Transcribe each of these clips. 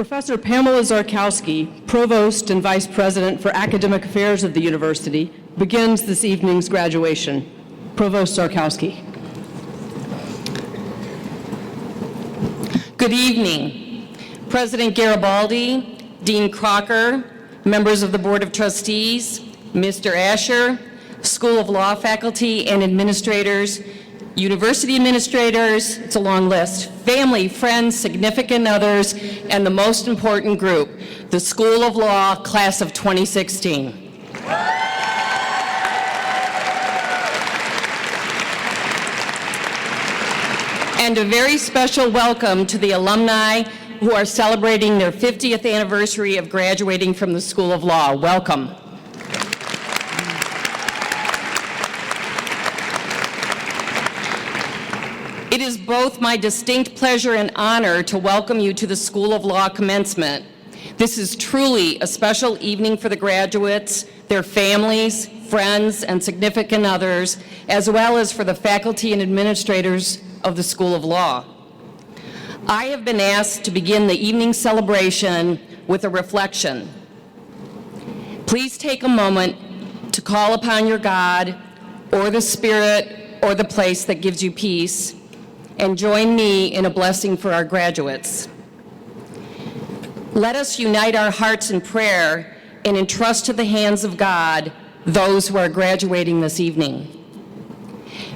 Professor Pamela Zarkowski, Provost and Vice President for Academic Affairs of the University, begins this evening's graduation. Provost Zarkowski. Good evening. President Garibaldi, Dean Crocker, members of the Board of Trustees, Mr. Asher, School of Law faculty and administrators, university administrators, it's a long list, family, friends, significant others, and the most important group, the School of Law Class of 2016. And a very special welcome to the alumni who are celebrating their 50th anniversary of graduating from the School of Law. Welcome. It is both my distinct pleasure and honor to welcome you to the School of Law Commencement. This is truly a special evening for the graduates, their families, friends, and significant others, as well as for the faculty and administrators of the School of Law. I have been asked to begin the evening celebration with a reflection. Please take a moment to call upon your God or the Spirit or the place that gives you peace, and join me in a blessing for our graduates. Let us unite our hearts in prayer and entrust to the hands of God those who are graduating this evening.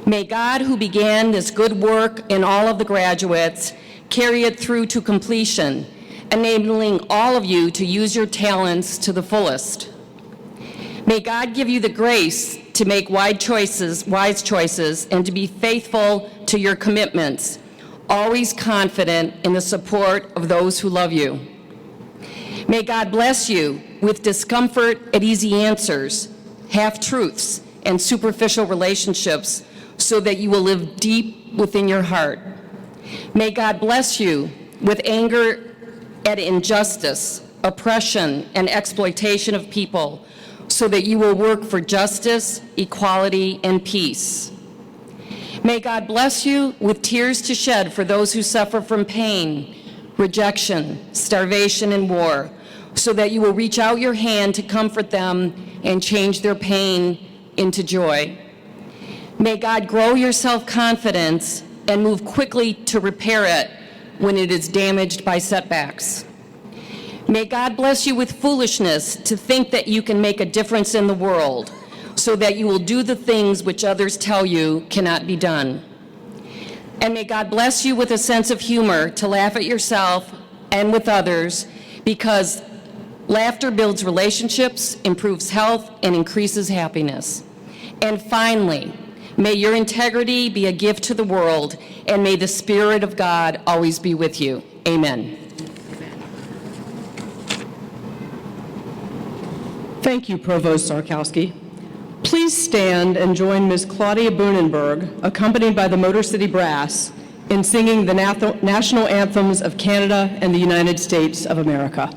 May God, who began this good work in all of the graduates, carry it through to completion, enabling all of you to use your talents to the fullest. May God give you the grace to make wise choices, and to be faithful to your commitments, always confident in the support of those who love you. May God bless you with discomfort at easy answers, half-truths, and superficial relationships so that you will live deep within your heart. May God bless you with anger at injustice, oppression, and exploitation of people so that you will work for justice, equality, and peace. May God bless you with tears to shed for those who suffer from pain, rejection, starvation, and war, so that you will reach out your hand to comfort them and change their pain into joy. May God grow your self-confidence and move quickly to repair it when it is damaged by setbacks. May God bless you with foolishness to think that you can make a difference in the world, so that you will do the things which others tell you cannot be done. And may God bless you with a sense of humor to laugh at yourself and with others, because laughter builds relationships, improves health, and increases happiness. And finally, may your integrity be a gift to the world, and may the Spirit of God always be with you. Amen. Thank you, Provost Zarkowski. Please stand and join Ms. Claudia Boonenberg, accompanied by the Motor City Brass, in singing the national anthems of Canada and the United States of America.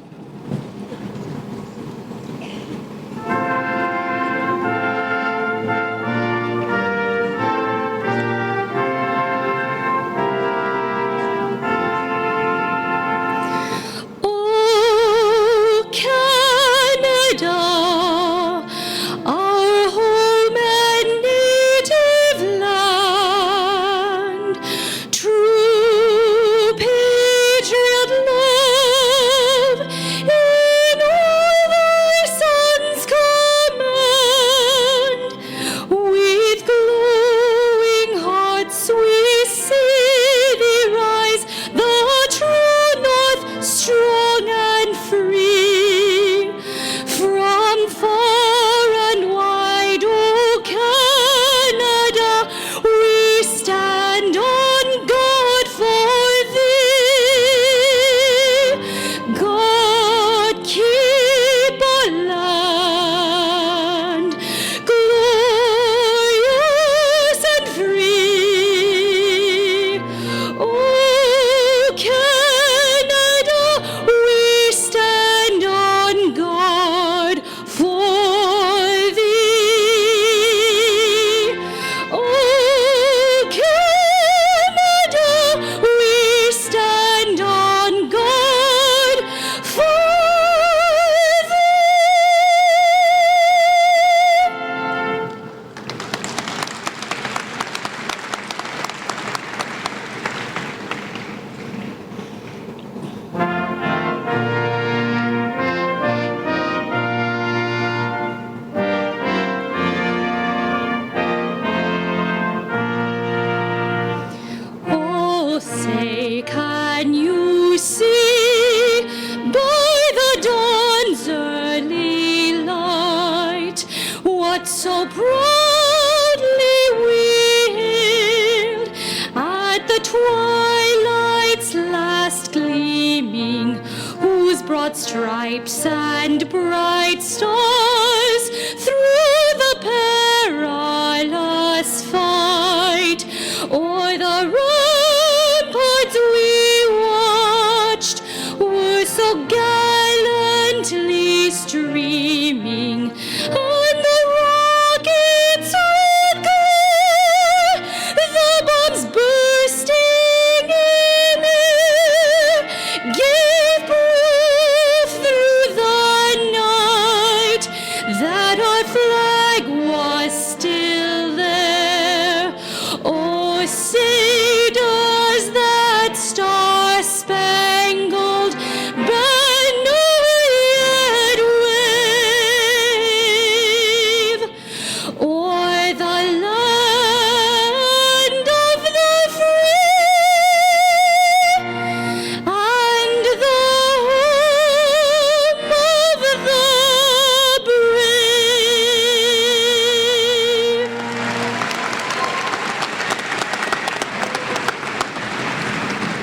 broad stripes and bright stars through the perilous fight. O'er the ramparts we watched were so gallantly streaming, and the rockets red glare, the bombs bursting in air, gave proof through the night that our flag was still there. Oh, say does that star-spangled banner yet wave o'er the land of the free and the home of the brave?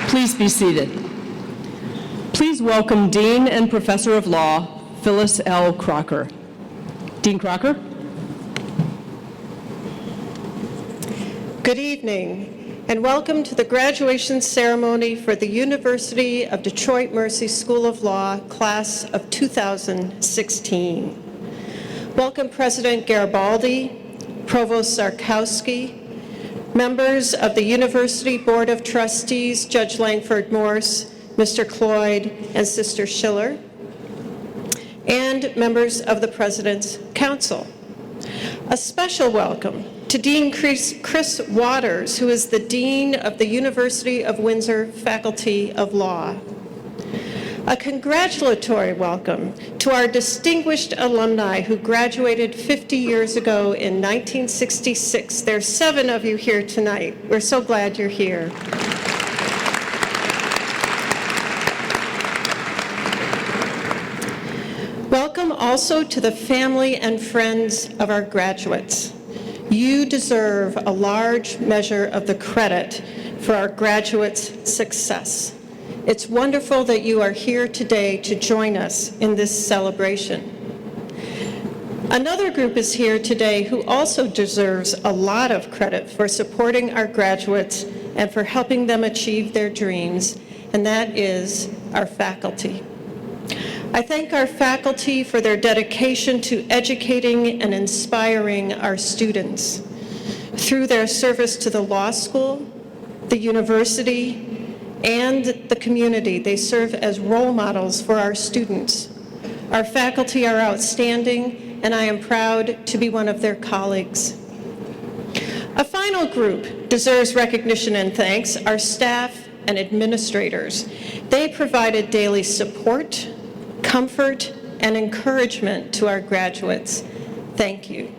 Please be seated. Please welcome Dean and Professor of Law, Phyllis L. Crocker. Dean Crocker. Good evening, and welcome to the graduation ceremony for the University of Detroit Mercy School of Law, class of 2016. Welcome President Garibaldi, Provost Zarkowski, members of the University Board of Trustees, Judge Langford Morse, Mr. Cloyd, and Sister Schiller, and members of the President's Council. A special welcome to Dean Chris Waters, who is the Dean of the University of Windsor Faculty of Law. A congratulatory welcome to our distinguished alumni who graduated 50 years ago in 1966. There's 7 of you here tonight. We're so glad you're here. Welcome also to the family and friends of our graduates. You deserve a large measure of the credit for our graduates' success. It's wonderful that you are here today to join us in this celebration. Another group is here today who also deserves a lot of credit for supporting our graduates and for helping them achieve their dreams, and that is our faculty. I thank our faculty for their dedication to educating and inspiring our students. Through their service to the law school, the university, and the community, they serve as role models for our students. Our faculty are outstanding, and I am proud to be one of their colleagues. A final group deserves recognition and thanks, our staff and administrators. They provided daily support, comfort, and encouragement to our graduates. Thank you.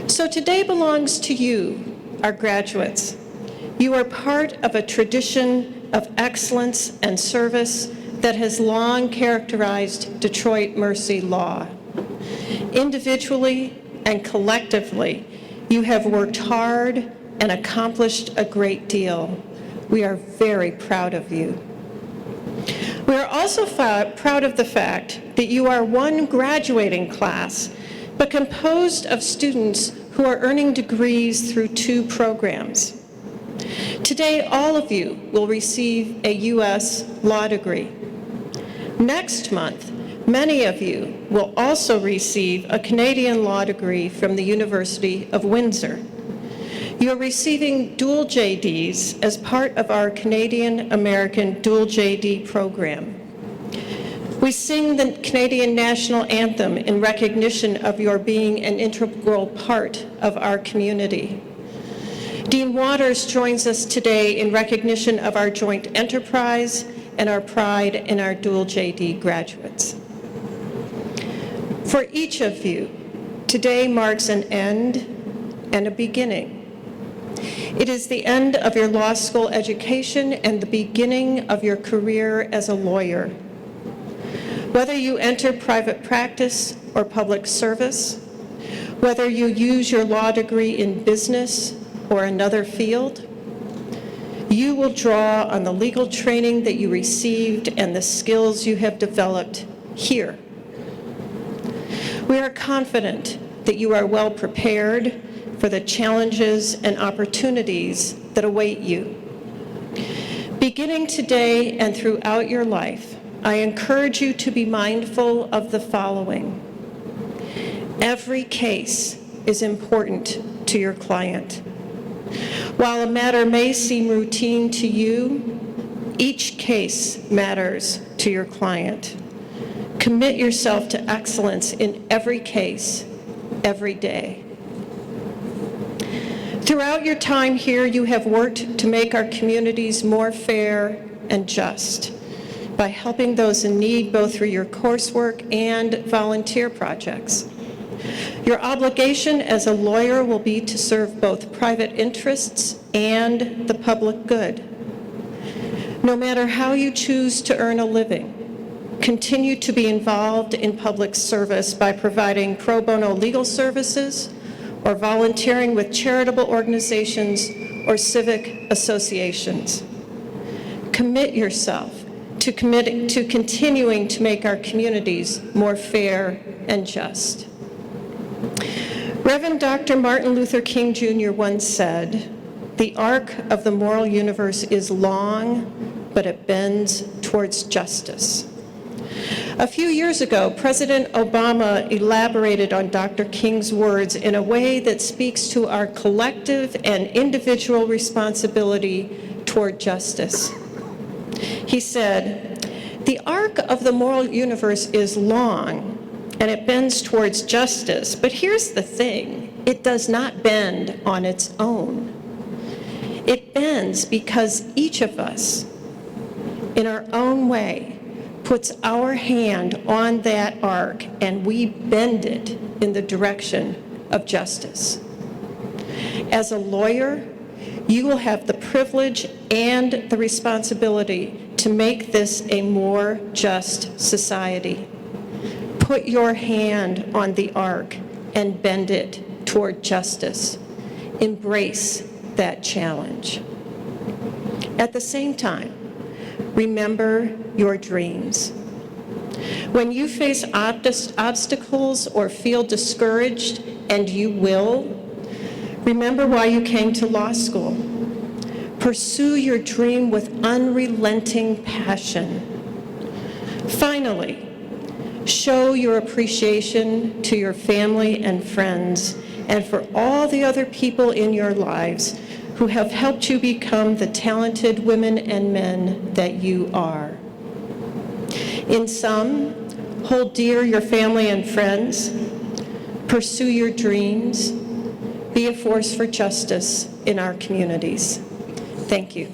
So today belongs to you, our graduates. You are part of a tradition of excellence and service that has long characterized Detroit Mercy Law. Individually and collectively, you have worked hard and accomplished a great deal. We are very proud of you. We are also proud of the fact that you are one graduating class, but composed of students who are earning degrees through 2 programs. Today, all of you will receive a U.S. law degree. Next month, many of you will also receive a Canadian law degree from the University of Windsor. You're receiving dual JDs as part of our Canadian-American dual JD program. We sing the Canadian National Anthem in recognition of your being an integral part of our community. Dean Waters joins us today in recognition of our joint enterprise and our pride in our dual JD graduates. For each of you, today marks an end and a beginning. It is the end of your law school education and the beginning of your career as a lawyer. Whether you enter private practice or public service, whether you use your law degree in business or another field, You will draw on the legal training that you received and the skills you have developed here. We are confident that you are well prepared for the challenges and opportunities that await you. Beginning today and throughout your life, I encourage you to be mindful of the following. Every case is important to your client. While a matter may seem routine to you, each case matters to your client. Commit yourself to excellence in every case, every day. Throughout your time here, you have worked to make our communities more fair and just by helping those in need both through your coursework and volunteer projects. Your obligation as a lawyer will be to serve both private interests and the public good. No matter how you choose to earn a living, continue to be involved in public service by providing pro bono legal services or volunteering with charitable organizations or civic associations. Commit yourself to continuing to make our communities more fair and just. Reverend Dr. Martin Luther King Jr. once said, "The arc of the moral universe is long, but it bends towards justice." A few years ago, President Obama elaborated on Dr. King's words in a way that speaks to our collective and individual responsibility toward justice. He said, "The arc of the moral universe is long, and it bends towards justice. But here's the thing, it does not bend on its own. It bends because each of us, in our own way, puts our hand on that arc and we bend it in the direction of justice." As a lawyer, you will have the privilege and the responsibility to make this a more just society. Put your hand on the arc and bend it toward justice. Embrace that challenge. At the same time, remember your dreams. When you face obstacles or feel discouraged, and you will, remember why you came to law school. Pursue your dream with unrelenting passion. Finally, show your appreciation to your family and friends and for all the other people in your lives who have helped you become the talented women and men that you are. In sum, hold dear your family and friends, pursue your dreams, be a force for justice in our communities. Thank you.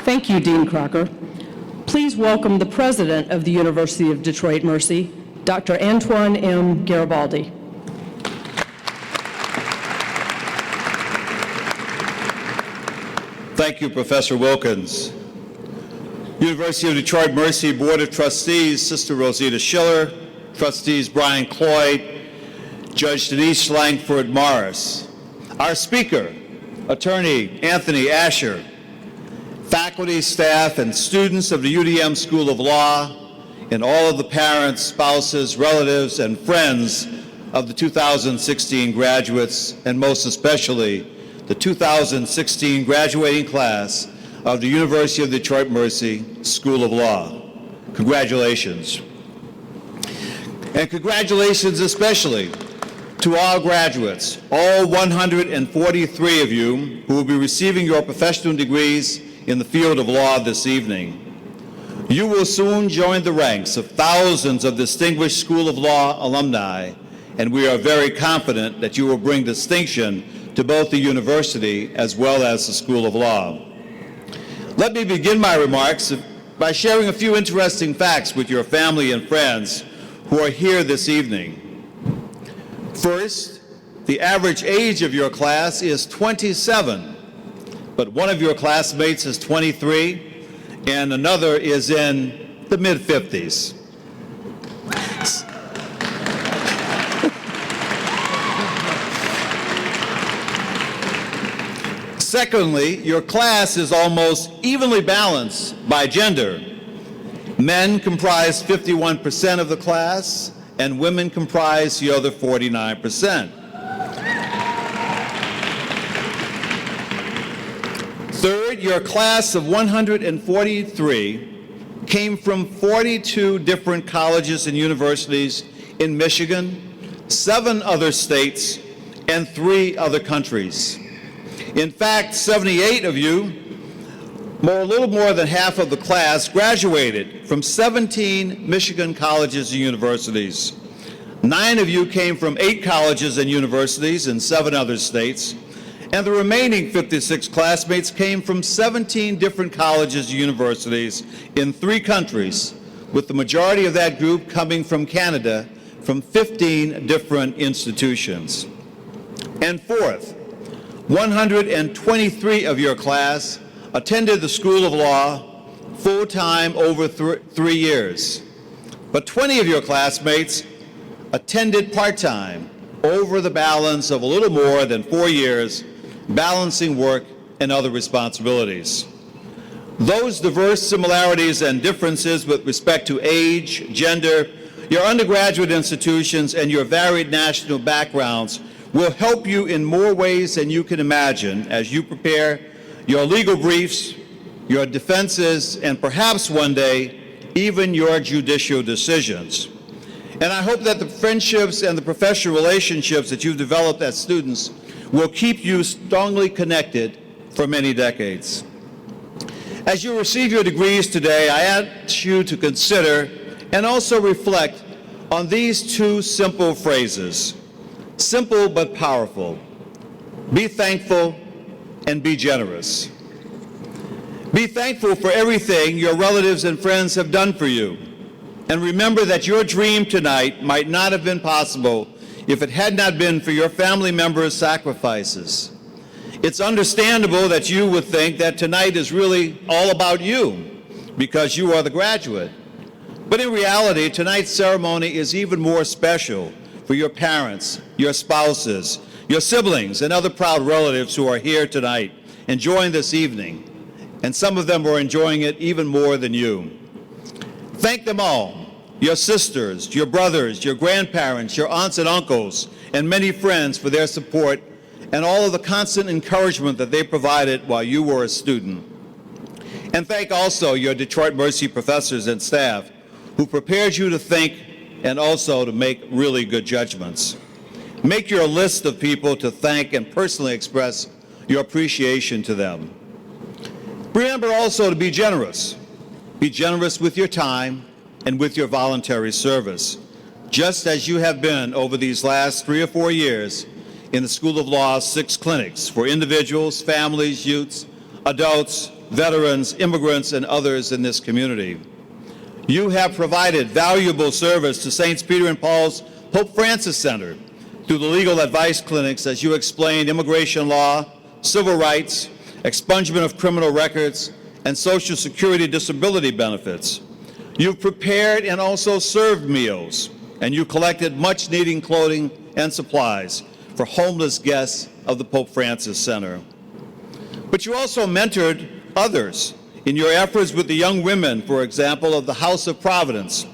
Thank you, Dean Crocker. Please welcome the president of the University of Detroit Mercy, Dr. Antoine M. Garibaldi. Thank you, Professor Wilkins. University of Detroit Mercy Board of Trustees, Sister Rosita Schiller, Trustees Brian Cloyd, Judge Denise Langford Morris. Our speaker, Attorney Anthony Asher, faculty, staff, and students of the UDM School of Law, and all of the parents, spouses, relatives, and friends of the 2016 graduates, and most especially the 2016 graduating class of the University of Detroit Mercy School of Law. Congratulations. And congratulations especially to all graduates, all 143 of you who will be receiving your professional degrees in the field of law this evening. You will soon join the ranks of thousands of distinguished School of Law alumni, and we are very confident that you will bring distinction to both the university as well as the School of Law. Let me begin my remarks by sharing a few interesting facts with your family and friends who are here this evening. First, the average age of your class is 27, but one of your classmates is 23 and another is in the mid-50s. Secondly, your class is almost evenly balanced by gender. Men comprise 51% of the class, and women comprise the other 49%. Third, your class of 143 came from 42 different colleges and universities in Michigan, 7 other states, and 3 other countries. In fact, 78 of you, a little more than half of the class, graduated from 17 Michigan colleges and universities. 9 of you came from 8 colleges and universities in 7 other states, and the remaining 56 classmates came from 17 different colleges and universities in 3 countries, with the majority of that group coming from Canada, from 15 different institutions. And fourth, 123 of your class attended the School of Law full-time over 3 years. But 20 of your classmates attended part-time over the balance of a little more than 4 years, balancing work and other responsibilities. Those diverse similarities and differences with respect to age, gender, your undergraduate institutions, and your varied national backgrounds will help you in more ways than you can imagine as you prepare your legal briefs, your defenses, and perhaps one day, even your judicial decisions. And I hope that the friendships and the professional relationships that you've developed as students will keep you strongly connected for many decades. As you receive your degrees today, I ask you to consider and also reflect on these 2 simple phrases, simple but powerful. Be thankful and be generous. Be thankful for everything your relatives and friends have done for you. And remember that your dream tonight might not have been possible if it had not been for your family members' sacrifices. It's understandable that you would think that tonight is really all about you because you are the graduate. But in reality, tonight's ceremony is even more special for your parents, your spouses, your siblings, and other proud relatives who are here tonight enjoying this evening. And some of them are enjoying it even more than you. Thank them all, your sisters, your brothers, your grandparents, your aunts and uncles, and many friends for their support and all of the constant encouragement that they provided while you were a student. And thank also your Detroit Mercy professors and staff who prepared you to think and also to make really good judgments. Make your list of people to thank and personally express your appreciation to them. Remember also to be generous. Be generous with your time and with your voluntary service, just as you have been over these last 3 or 4 years in the School of Law's 6 clinics for individuals, families, youths, adults, veterans, immigrants, and others in this community. You have provided valuable service to St. Peter and Paul's Pope Francis Center through the legal advice clinics as you explained immigration law, civil rights, expungement of criminal records, and Social Security disability benefits. You've prepared and also served meals, and you collected much-needed clothing and supplies for homeless guests of the Pope Francis Center. But you also mentored others in your efforts with the young women, for example, of the House of Providence,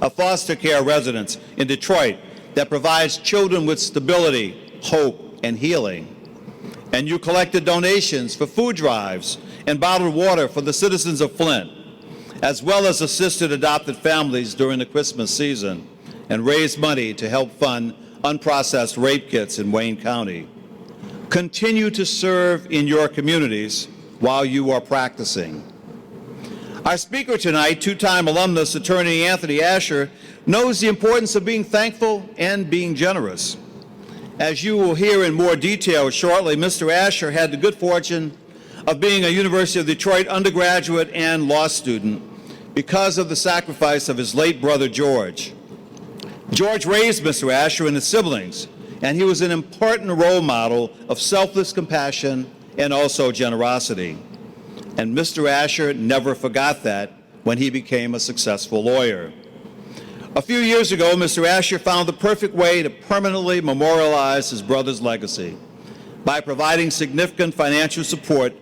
a foster care residence in Detroit that provides children with stability, hope, and healing. And you collected donations for food drives and bottled water for the citizens of Flint, as well as assisted adopted families during the Christmas season and raised money to help fund unprocessed rape kits in Wayne County. Continue to serve in your communities while you are practicing. Our speaker tonight, 2-time alumnus attorney Anthony Asher, knows the importance of being thankful and being generous. As you will hear in more detail shortly, Mr. Asher had the good fortune of being a University of Detroit undergraduate and law student because of the sacrifice of his late brother George. George raised Mr. Asher and his siblings, and he was an important role model of selfless compassion and also generosity. And Mr. Asher never forgot that when he became a successful lawyer. A few years ago, Mr. Asher found the perfect way to permanently memorialize his brother's legacy by providing significant financial support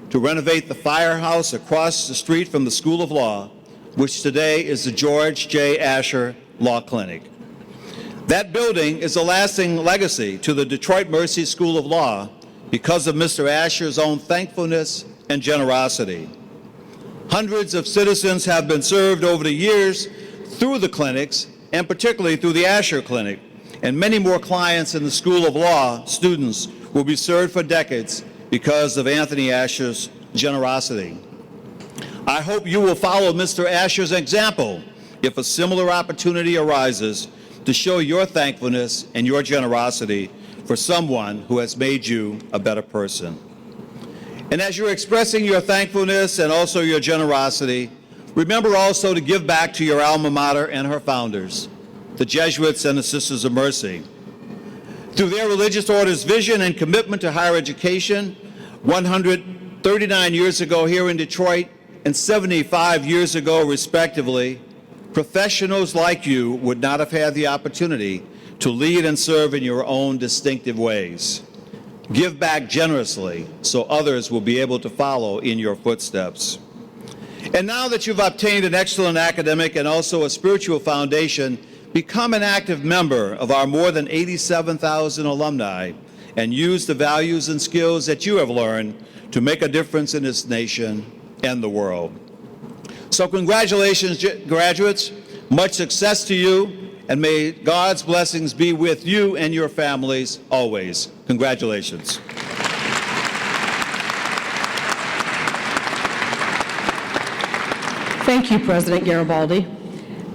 to renovate the firehouse across the street from the School of Law, which today is the George J. Asher Law Clinic. That building is a lasting legacy to the Detroit Mercy School of Law because of Mr. Asher's own thankfulness and generosity. Hundreds of citizens have been served over the years through the clinics, and particularly through the Asher Clinic, and many more clients in the School of Law, students, will be served for decades because of Anthony Asher's generosity. I hope you will follow Mr. Asher's example if a similar opportunity arises to show your thankfulness and your generosity for someone who has made you a better person. And as you're expressing your thankfulness and also your generosity, remember also to give back to your alma mater and her founders, the Jesuits and the Sisters of Mercy. Through their religious order's vision and commitment to higher education, 139 years ago here in Detroit and 75 years ago, respectively, professionals like you would not have had the opportunity to lead and serve in your own distinctive ways. Give back generously so others will be able to follow in your footsteps. And now that you've obtained an excellent academic and also a spiritual foundation, become an active member of our more than 87,000 alumni and use the values and skills that you have learned to make a difference in this nation and the world. So congratulations, graduates. Much success to you, and may God's blessings be with you and your families always. Congratulations. Thank you, President Garibaldi.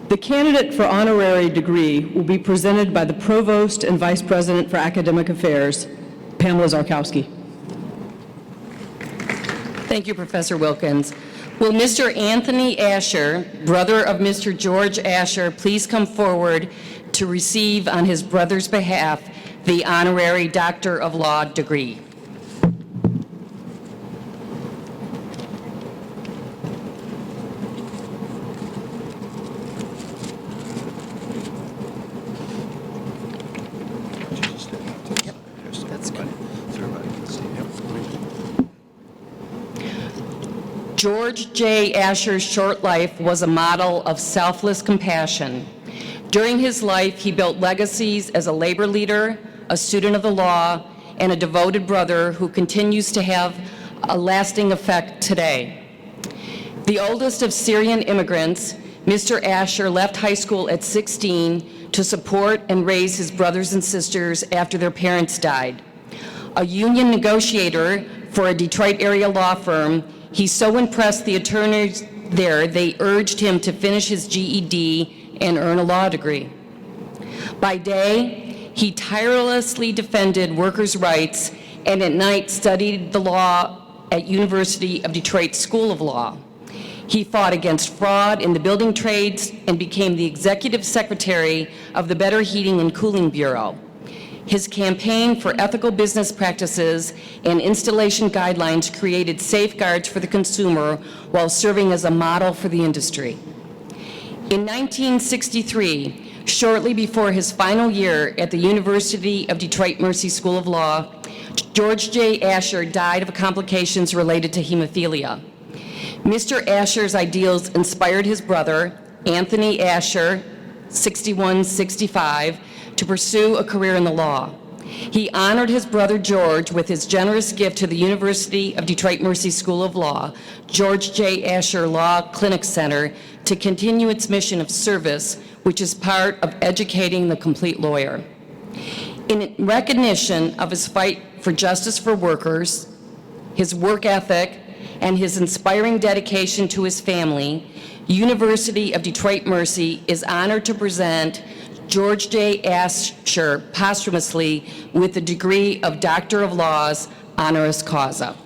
The candidate for honorary degree will be presented by the Provost and Vice President for Academic Affairs, Pamela Zarkowski. Thank you, Professor Wilkins. Will Mr. Anthony Asher, brother of Mr. George Asher, please come forward to receive on his brother's behalf the honorary Doctor of Law degree? George J. Asher's short life was a model of selfless compassion. During his life, he built legacies as a labor leader, a student of the law, and a devoted brother who continues to have a lasting effect today. The oldest of Syrian immigrants, Mr. Asher left high school at 16 to support and raise his brothers and sisters after their parents died. A union negotiator for a Detroit area law firm, he so impressed the attorneys there, they urged him to finish his GED and earn a law degree. By day, he tirelessly defended workers' rights, and at night studied the law at University of Detroit School of Law. He fought against fraud in the building trades and became the executive secretary of the Better Heating and Cooling Bureau. His campaign for ethical business practices and installation guidelines created safeguards for the consumer while serving as a model for the industry. In 1963, shortly before his final year at the University of Detroit Mercy School of Law, George J. Asher died of complications related to hemophilia. Mr. Asher's ideals inspired his brother, Anthony Asher, 6165, to pursue a career in the law. He honored his brother George with his generous gift to the University of Detroit Mercy School of Law, George J. Asher Law Clinic Center, to continue its mission of service, which is part of educating the complete lawyer. In recognition of his fight for justice for workers, his work ethic, and his inspiring dedication to his family, University of Detroit Mercy is honored to present George J. Asher posthumously with the degree of Doctor of Laws, honoris causa.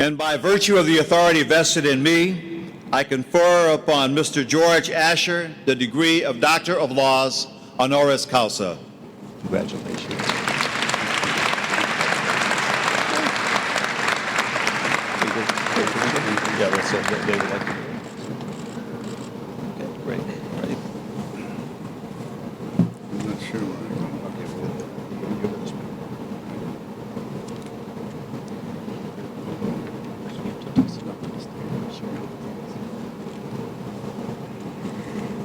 And by virtue of the authority vested in me, I confer upon Mr. George Asher the degree of Doctor of Laws, honoris causa. Congratulations. Yeah, that's it. Great. Ready? I'm not sure where I'm going. Okay, give it this way.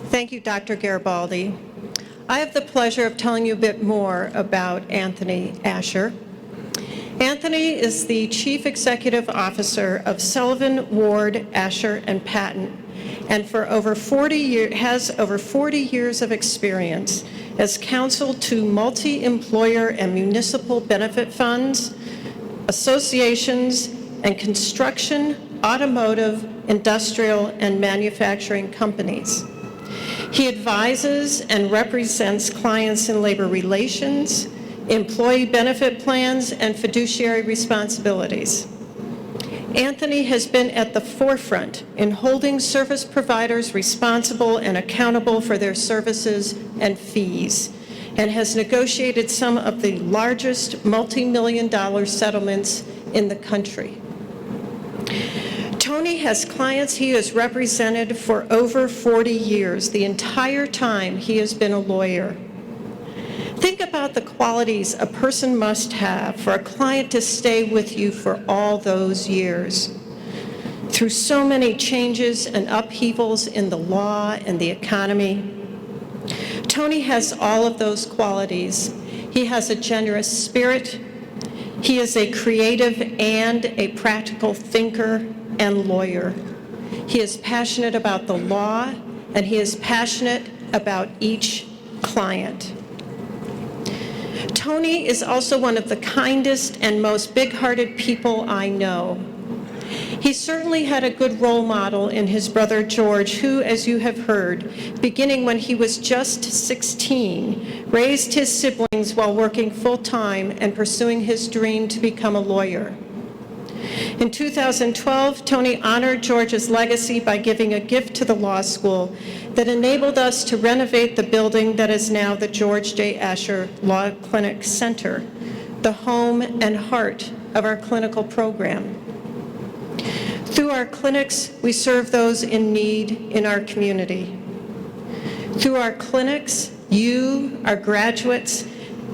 Thank you, Dr. Garibaldi. I have the pleasure of telling you a bit more about Anthony Asher. Anthony is the Chief Executive Officer of Sullivan, Ward, Asher, and Patton, and has over 40 years of experience as counsel to multi-employer and municipal benefit funds, associations, and construction, automotive, industrial, and manufacturing companies. He advises and represents clients in labor relations, employee benefit plans, and fiduciary responsibilities. Anthony has been at the forefront in holding service providers responsible and accountable for their services and fees, and has negotiated some of the largest multi-million-dollar settlements in the country. Tony has clients he has represented for over 40 years, the entire time he has been a lawyer. Think about the qualities a person must have for a client to stay with you for all those years. Through so many changes and upheavals in the law and the economy, Tony has all of those qualities. He has a generous spirit. He is a creative and a practical thinker and lawyer. He is passionate about the law, and he is passionate about each client. Tony is also one of the kindest and most big-hearted people I know. He certainly had a good role model in his brother George, who, as you have heard, beginning when he was just 16, raised his siblings while working full-time and pursuing his dream to become a lawyer. In 2012, Tony honored George's legacy by giving a gift to the law school that enabled us to renovate the building that is now the George J. Asher Law Clinic Center, the home and heart of our clinical program. Through our clinics, we serve those in need in our community. Through our clinics, you, our graduates,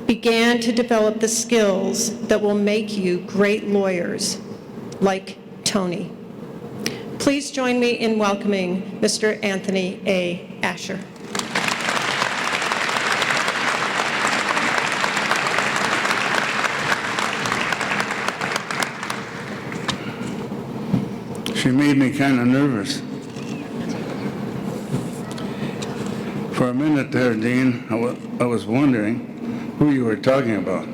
began to develop the skills that will make you great lawyers, like Tony. Please join me in welcoming Mr. Anthony A. Asher. She made me kind of nervous. For a minute there, Dean, I was wondering who you were talking about.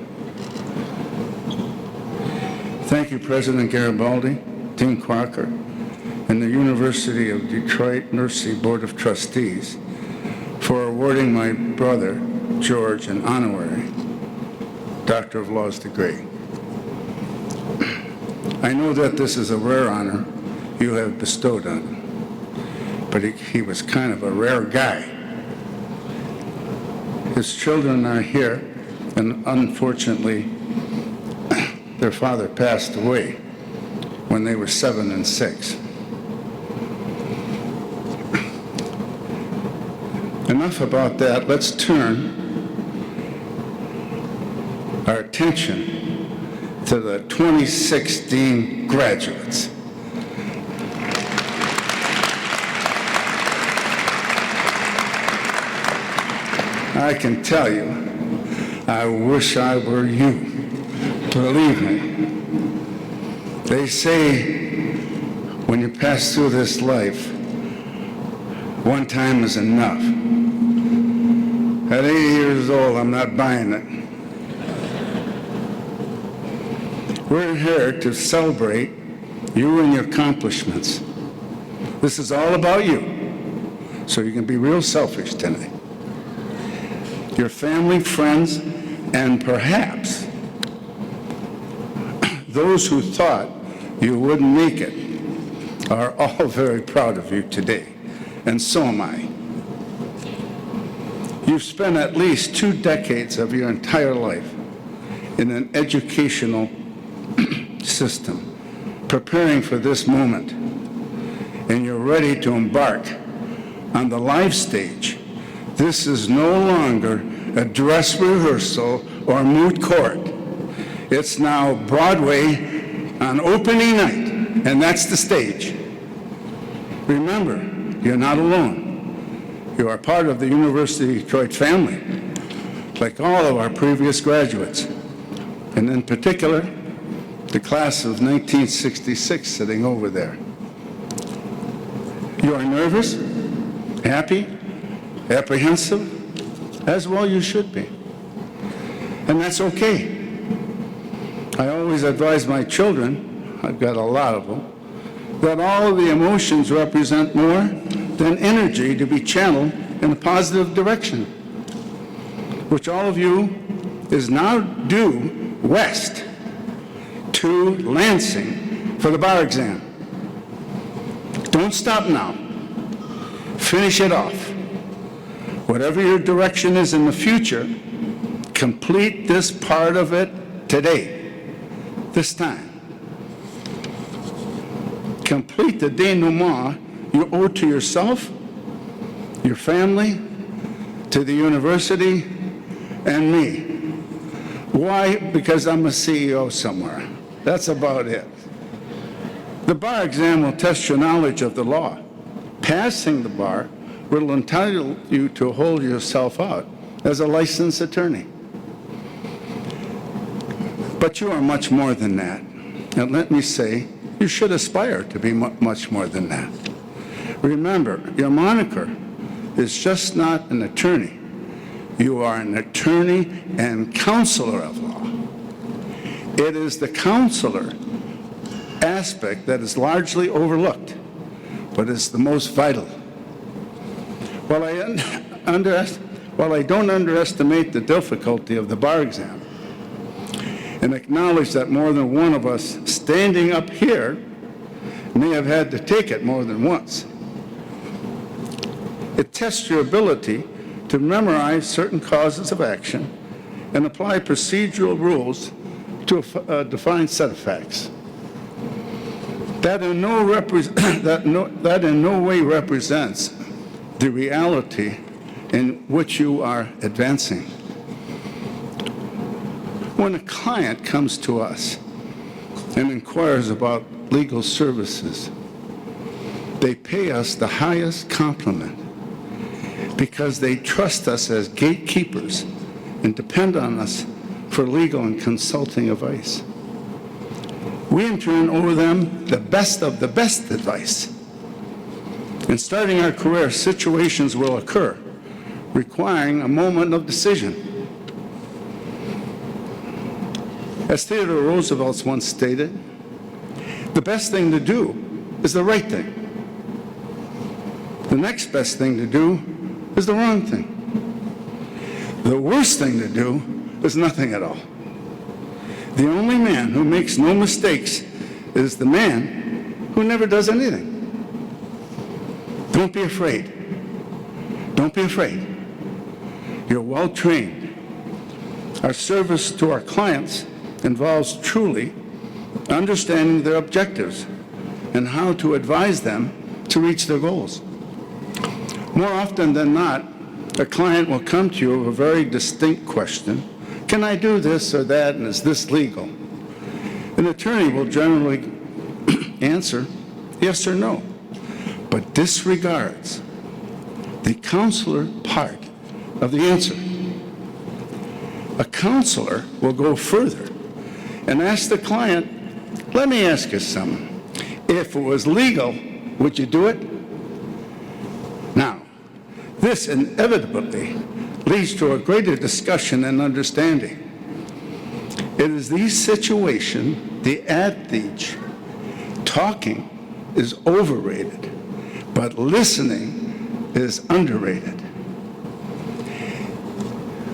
Thank you, President Garibaldi, Dean Crocker, and the University of Detroit Mercy Board of Trustees for awarding my brother, George, an honorary Doctor of Laws degree. I know that this is a rare honor you have bestowed on him, but he was kind of a rare guy. His children are here, and unfortunately, their father passed away when they were 7 and 6. Enough about that. Let's turn our attention to the 2016 graduates. I can tell you, I wish I were you. Believe me. They say when you pass through this life, one time is enough. At 80 years old, I'm not buying it. We're here to celebrate you and your accomplishments. This is all about you, so you can be real selfish tonight. Your family, friends, and perhaps those who thought you wouldn't make it are all very proud of you today, and so am I. You've spent at least 2 decades of your entire life in an educational system, preparing for this moment, and you're ready to embark on the live stage. This is no longer a dress rehearsal or moot court. It's now Broadway on opening night, and that's the stage. Remember, you're not alone. You are part of the University of Detroit family, like all of our previous graduates, and in particular, the class of 1966 sitting over there. You are nervous, happy, apprehensive, as well you should be. And that's okay. I always advise my children, I've got a lot of them, that all of the emotions represent more than energy to be channeled in a positive direction, which all of you is now due west to Lansing for the bar exam. Don't stop now. Finish it off. Whatever your direction is in the future, complete this part of it today, this time. Complete the denouement you owe to yourself, your family, to the university, and me. Why? Because I'm a CEO somewhere. That's about it. The bar exam will test your knowledge of the law. Passing the bar will entitle you to hold yourself out as a licensed attorney. But you are much more than that. And let me say, you should aspire to be much more than that. Remember, your moniker is just not an attorney. You are an attorney and counselor of law. It is the counselor aspect that is largely overlooked, but is the most vital. While I don't underestimate the difficulty of the bar exam, and acknowledge that more than one of us standing up here may have had to take it more than once, it tests your ability to memorize certain causes of action and apply procedural rules to a defined set of facts. That in no way represents the reality in which you are advancing. When a client comes to us and inquires about legal services, they pay us the highest compliment because they trust us as gatekeepers and depend on us for legal and consulting advice. We in turn owe them the best of the best advice. In starting our career, situations will occur requiring a moment of decision. As Theodore Roosevelt once stated, the best thing to do is the right thing. The next best thing to do is the wrong thing. The worst thing to do is nothing at all. The only man who makes no mistakes is the man who never does anything. Don't be afraid. Don't be afraid. You're well trained. Our service to our clients involves truly understanding their objectives and how to advise them to reach their goals. More often than not, a client will come to you with a very distinct question. Can I do this or that, and is this legal? An attorney will generally answer yes or no, but disregards the counselor part of the answer. A counselor will go further and ask the client, let me ask you something. If it was legal, would you do it? Now, this inevitably leads to a greater discussion and understanding. It is these situations, the adage, talking is overrated, but listening is underrated.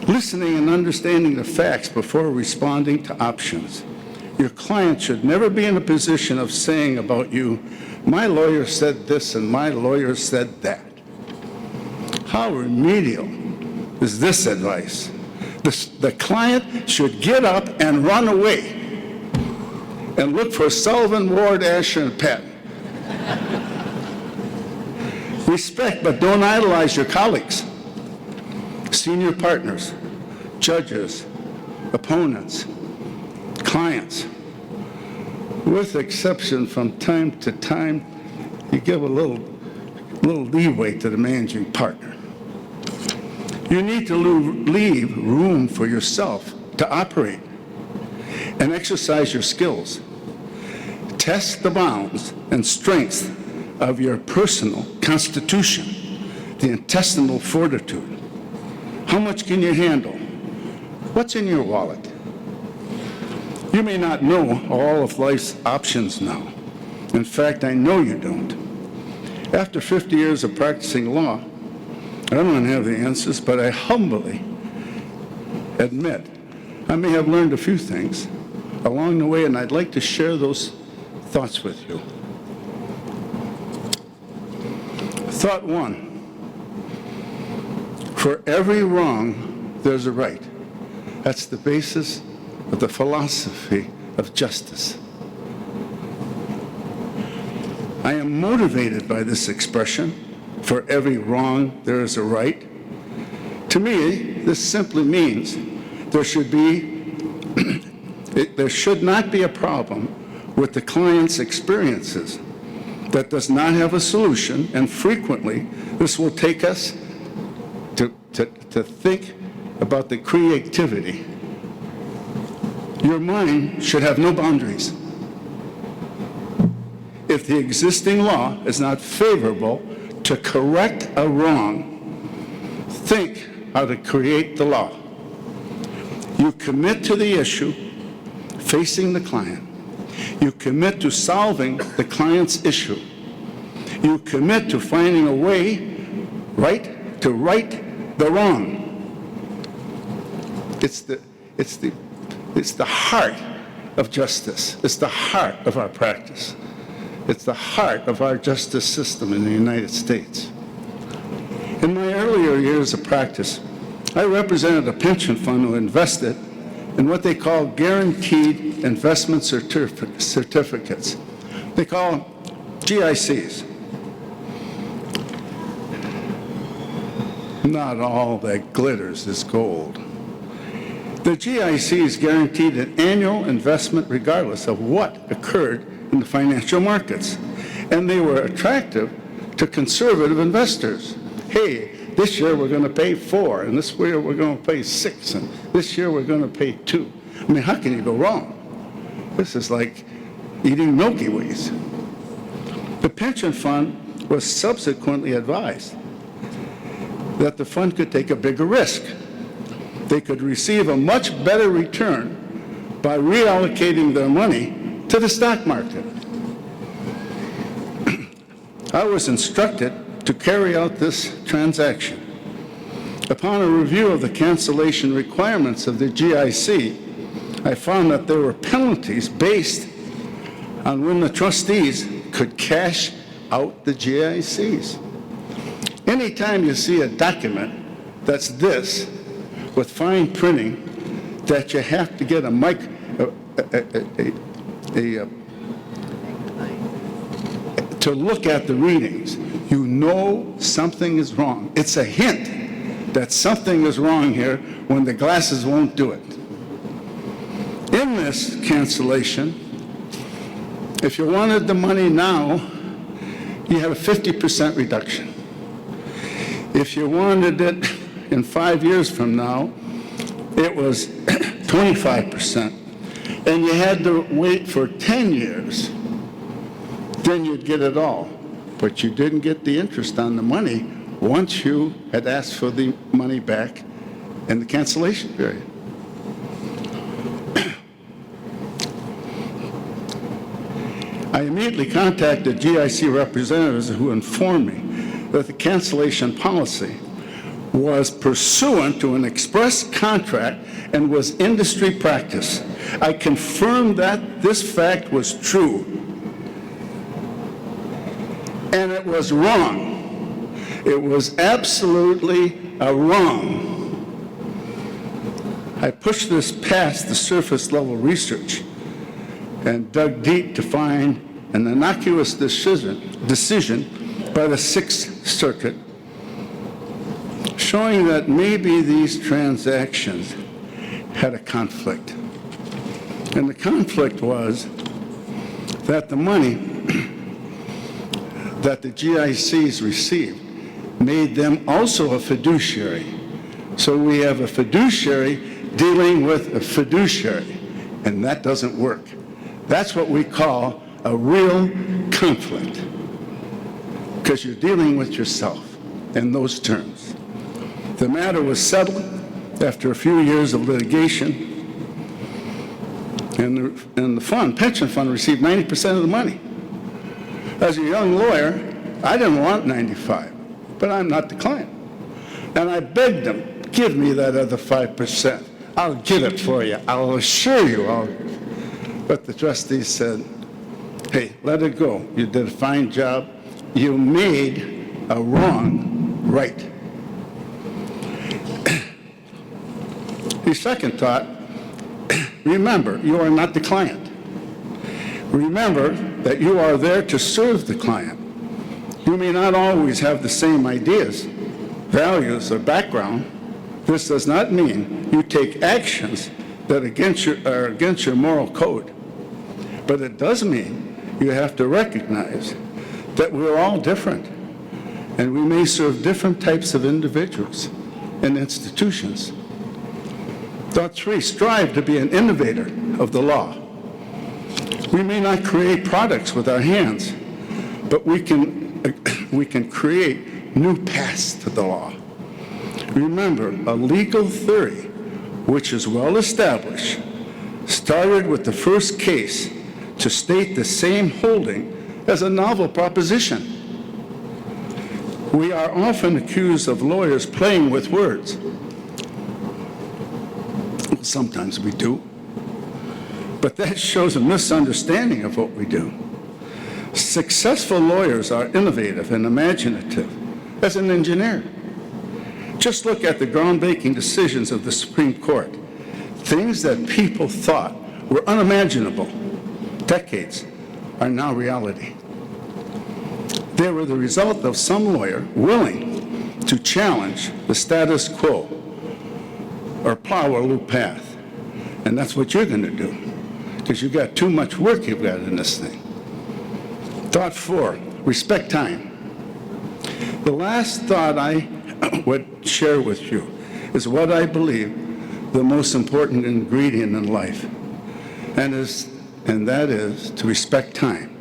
Listening and understanding the facts before responding to options. Your client should never be in a position of saying about you, my lawyer said this and my lawyer said that. How remedial is this advice? The client should get up and run away and look for Sullivan, Ward, Asher, and Patton. Respect, but don't idolize your colleagues, senior partners, judges, opponents, clients. With exception, from time to time, you give a little leeway to the managing partner. You need to leave room for yourself to operate and exercise your skills. Test the bounds and strength of your personal constitution, the intestinal fortitude. How much can you handle? What's in your wallet? You may not know all of life's options now. In fact, I know you don't. After 50 years of practicing law, I don't have the answers, but I humbly admit I may have learned a few things along the way, and I'd like to share those thoughts with you. Thought one: for every wrong, there's a right. That's the basis of the philosophy of justice. I am motivated by this expression, for every wrong, there is a right. To me, this simply means there should not be a problem with the client's experiences that does not have a solution, and frequently this will take us to think about the creativity. Your mind should have no boundaries. If the existing law is not favorable to correct a wrong, think how to create the law. You commit to the issue facing the client. You commit to solving the client's issue. You commit to finding a way to right the wrong. It's the heart of justice. It's the heart of our practice. It's the heart of our justice system in the United States. In my earlier years of practice, I represented a pension fund who invested in what they call guaranteed investment certificates. They call them GICs. Not all that glitters is gold. The GICs guaranteed an annual investment regardless of what occurred in the financial markets. And they were attractive to conservative investors. Hey, this year we're going to pay 4, and this year we're going to pay 6, and this year we're going to pay 2. I mean, how can you go wrong? This is like eating Milky Ways. The pension fund was subsequently advised that the fund could take a bigger risk. They could receive a much better return by reallocating their money to the stock market. I was instructed to carry out this transaction. Upon a review of the cancellation requirements of the GIC, I found that there were penalties based on when the trustees could cash out the GICs. Anytime you see a document that's this, with fine printing, that you have to get to look at the readings, you know something is wrong. It's a hint that something is wrong here when the glasses won't do it. In this cancellation, if you wanted the money now, you had a 50% reduction. If you wanted it in 5 years from now, it was 25%. And you had to wait for 10 years, then you'd get it all. But you didn't get the interest on the money once you had asked for the money back in the cancellation period. I immediately contacted GIC representatives who informed me that the cancellation policy was pursuant to an express contract and was industry practice. I confirmed that this fact was true. And it was wrong. It was absolutely a wrong. I pushed this past the surface level research and dug deep to find an innocuous decision by the Sixth Circuit, showing that maybe these transactions had a conflict. And the conflict was that the money that the GICs received made them also a fiduciary. So we have a fiduciary dealing with a fiduciary, and that doesn't work. That's what we call a real conflict, because you're dealing with yourself in those terms. The matter was settled after a few years of litigation, and the pension fund received 90% of the money. As a young lawyer, I didn't want 95, but I'm not the client. And I begged them, give me that other 5%. I'll get it for you. I'll assure you. But the trustees said, hey, let it go. You did a fine job. You made a wrong right. The second thought, remember, you are not the client. Remember that you are there to serve the client. You may not always have the same ideas, values, or background. This does not mean you take actions that are against your moral code. But it does mean you have to recognize that we're all different, and we may serve different types of individuals and institutions. Thought 3, strive to be an innovator of the law. We may not create products with our hands, but we can create new paths to the law. Remember, a legal theory, which is well established, started with the first case to state the same holding as a novel proposition. We are often accused of lawyers playing with words. Sometimes we do. But that shows a misunderstanding of what we do. Successful lawyers are innovative and imaginative as an engineer. Just look at the groundbreaking decisions of the Supreme Court. Things that people thought were unimaginable decades are now reality. They were the result of some lawyer willing to challenge the status quo or plow a new path. And that's what you're going to do, because you've got too much work you've got in this thing. Thought 4, respect time. The last thought I would share with you is what I believe the most important ingredient in life, and that is to respect time.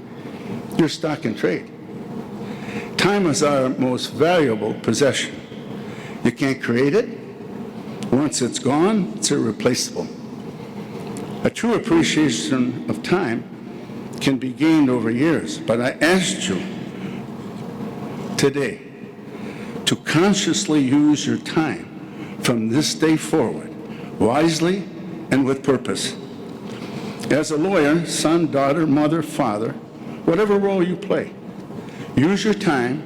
Your stock and trade. Time is our most valuable possession. You can't create it. Once it's gone, it's irreplaceable. A true appreciation of time can be gained over years, but I asked you today to consciously use your time from this day forward, wisely and with purpose. As a lawyer, son, daughter, mother, father, whatever role you play, use your time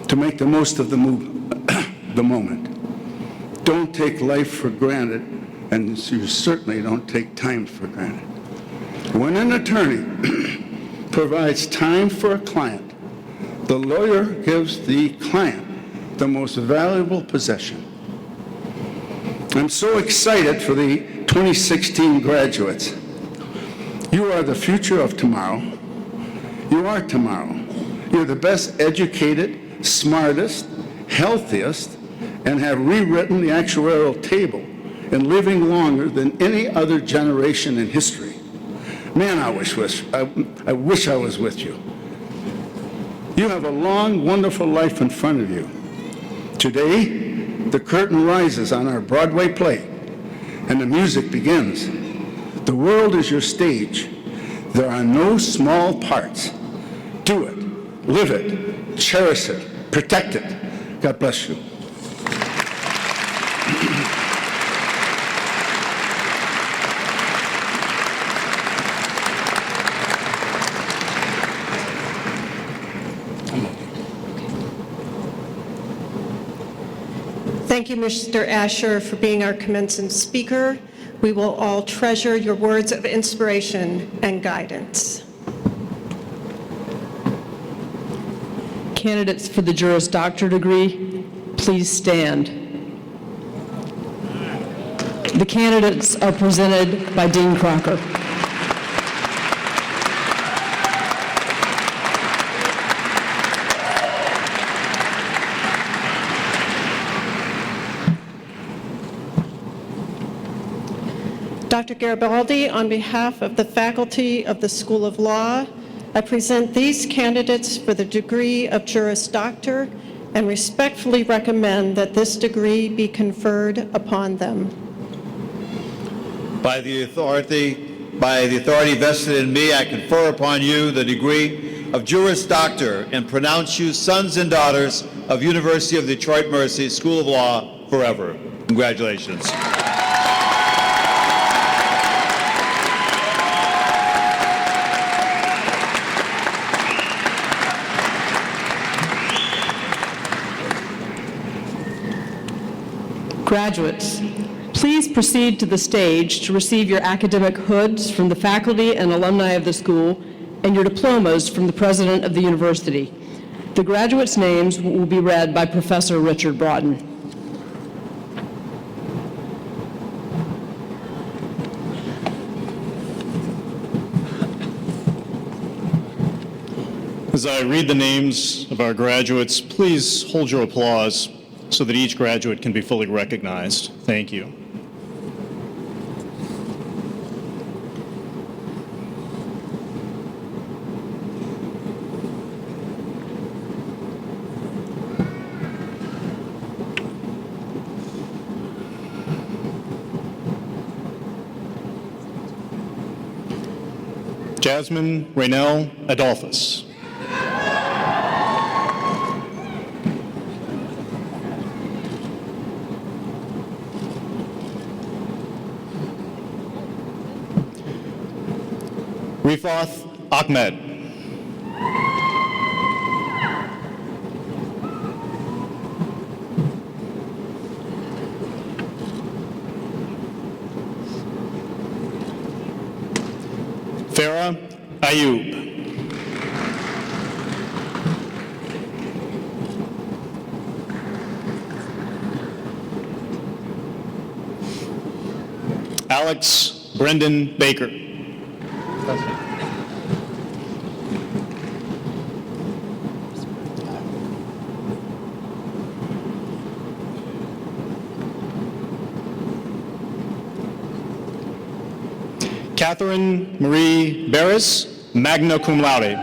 to make the most of the moment. Don't take life for granted, and you certainly don't take time for granted. When an attorney provides time for a client, the lawyer gives the client the most valuable possession. I'm so excited for the 2016 graduates. You are the future of tomorrow. You are tomorrow. You're the best educated, smartest, healthiest, and have rewritten the actuarial table and living longer than any other generation in history. Man, I wish I was with you. You have a long, wonderful life in front of you. Today, the curtain rises on our Broadway play, and the music begins. The world is your stage. There are no small parts. Do it, live it, cherish it, protect it. God bless you. Thank you, Mr. Asher, for being our commencement speaker. We will all treasure your words of inspiration and guidance. Candidates for the Juris Doctor degree, please stand. The candidates are presented by Dean Crocker. Dr. Garibaldi, on behalf of the faculty of the School of Law, I present these candidates for the degree of Juris Doctor and respectfully recommend that this degree be conferred upon them. By the authority vested in me, I confer upon you the degree of Juris Doctor and pronounce you sons and daughters of University of Detroit Mercy School of Law forever. Congratulations. Graduates, please proceed to the stage to receive your academic hoods from the faculty and alumni of the school and your diplomas from the president of the university. The graduates' names will be read by Professor Richard Broughton. As I read the names of our graduates, please hold your applause so that each graduate can be fully recognized. Thank you. Jasmine Raynell Adolphus. Rifath Ahmed. Farah Ayub. Alex Brendan Baker. Catherine Marie Barris, magna cum laude.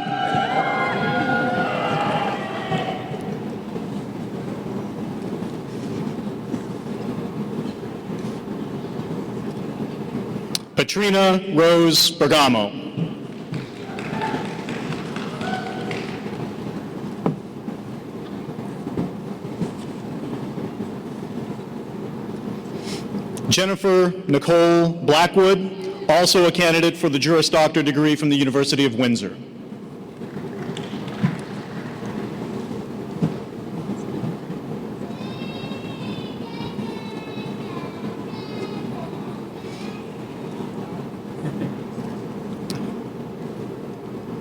Patrina Rose Bergamo. Jennifer Nicole Blackwood, also a candidate for the Juris Doctor degree from the University of Windsor.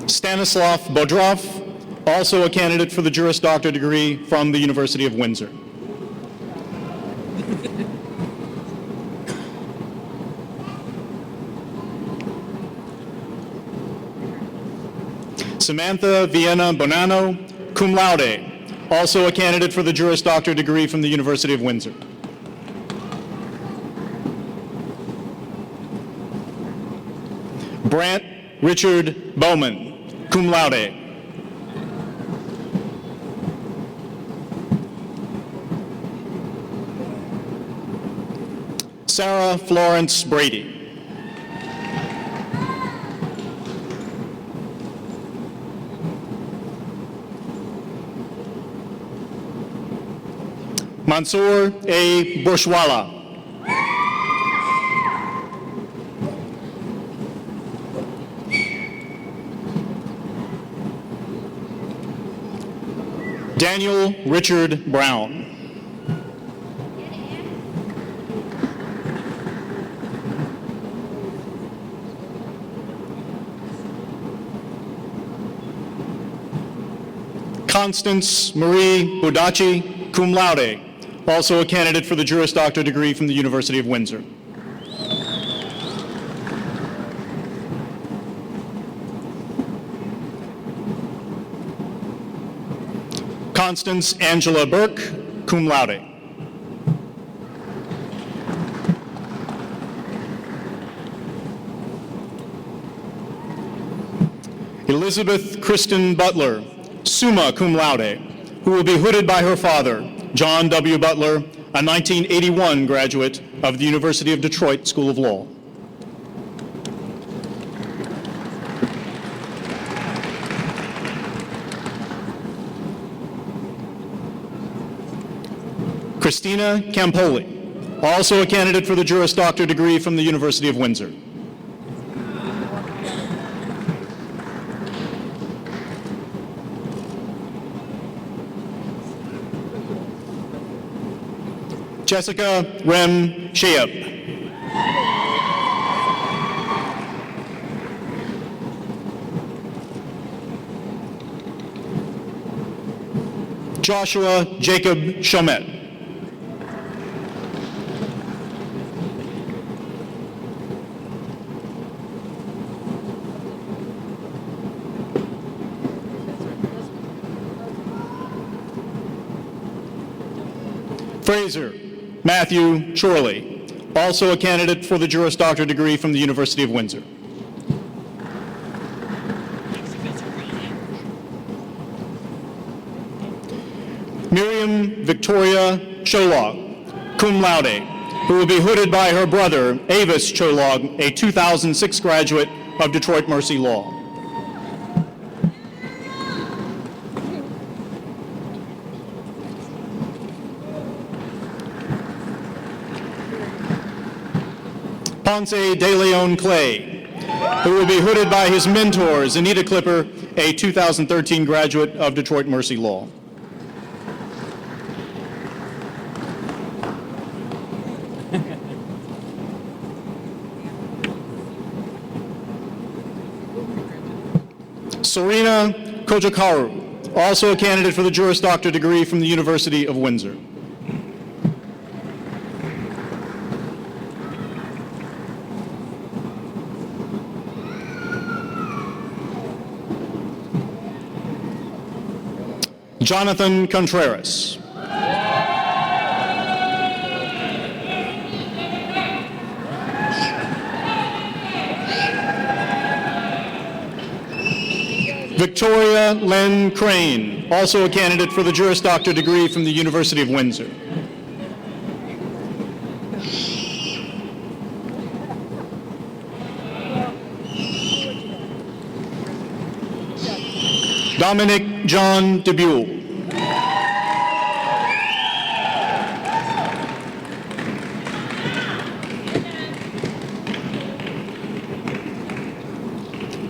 Stanislav Bodrov, also a candidate for the Juris Doctor degree from the University of Windsor. Samantha Vienna Bonanno, cum laude, also a candidate for the Juris Doctor degree from the University of Windsor. Brant Richard Bowman, cum laude. Sarah Florence Brady. Mansoor A. Bushwala. Daniel Richard Brown. Constance Marie Bodacci, cum laude, also a candidate for the Juris Doctor degree from the University of Windsor. Constance Angela Burke, cum laude. Elizabeth Kristen Butler, summa cum laude, who will be hooded by her father, John W. Butler, a 1981 graduate of the University of Detroit School of Law. Christina Campoli, also a candidate for the Juris Doctor degree from the University of Windsor. Jessica Rem Sheab. Joshua Jacob Chomet. Fraser Matthew Chorley, also a candidate for the Juris Doctor degree from the University of Windsor. Miriam Victoria Cholog, cum laude, who will be hooded by her brother, Avis Cholog, a 2006 graduate of Detroit Mercy Law. Ponce de Leon Clay, who will be hooded by his mentors, Anita Clipper, a 2013 graduate of Detroit Mercy Law. Serena Kojakaru, also a candidate for the Juris Doctor degree from the University of Windsor. Jonathan Contreras. Victoria Len Crane, also a candidate for the Juris Doctor degree from the University of Windsor. Dominic John DeBuel.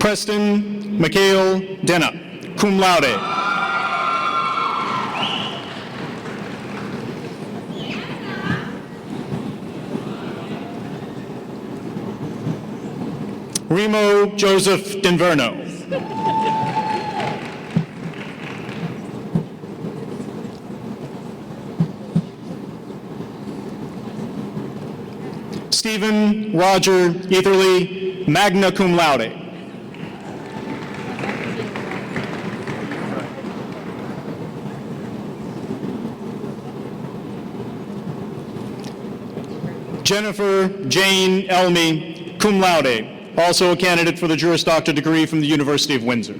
Preston Mikhail Denna, cum laude. Remo Joseph Denverno. Stephen Roger Etherly, magna cum laude. Jennifer Jane Elmy, cum laude, also a candidate for the Juris Doctor degree from the University of Windsor.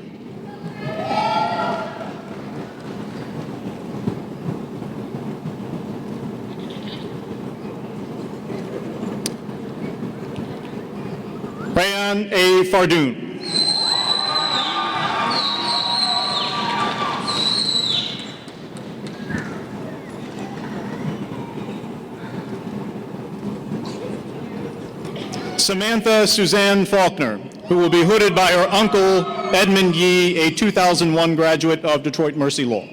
Rayan A. Fardoon. Samantha Suzanne Faulkner, who will be hooded by her uncle, Edmund Yee, a 2001 graduate of Detroit Mercy Law.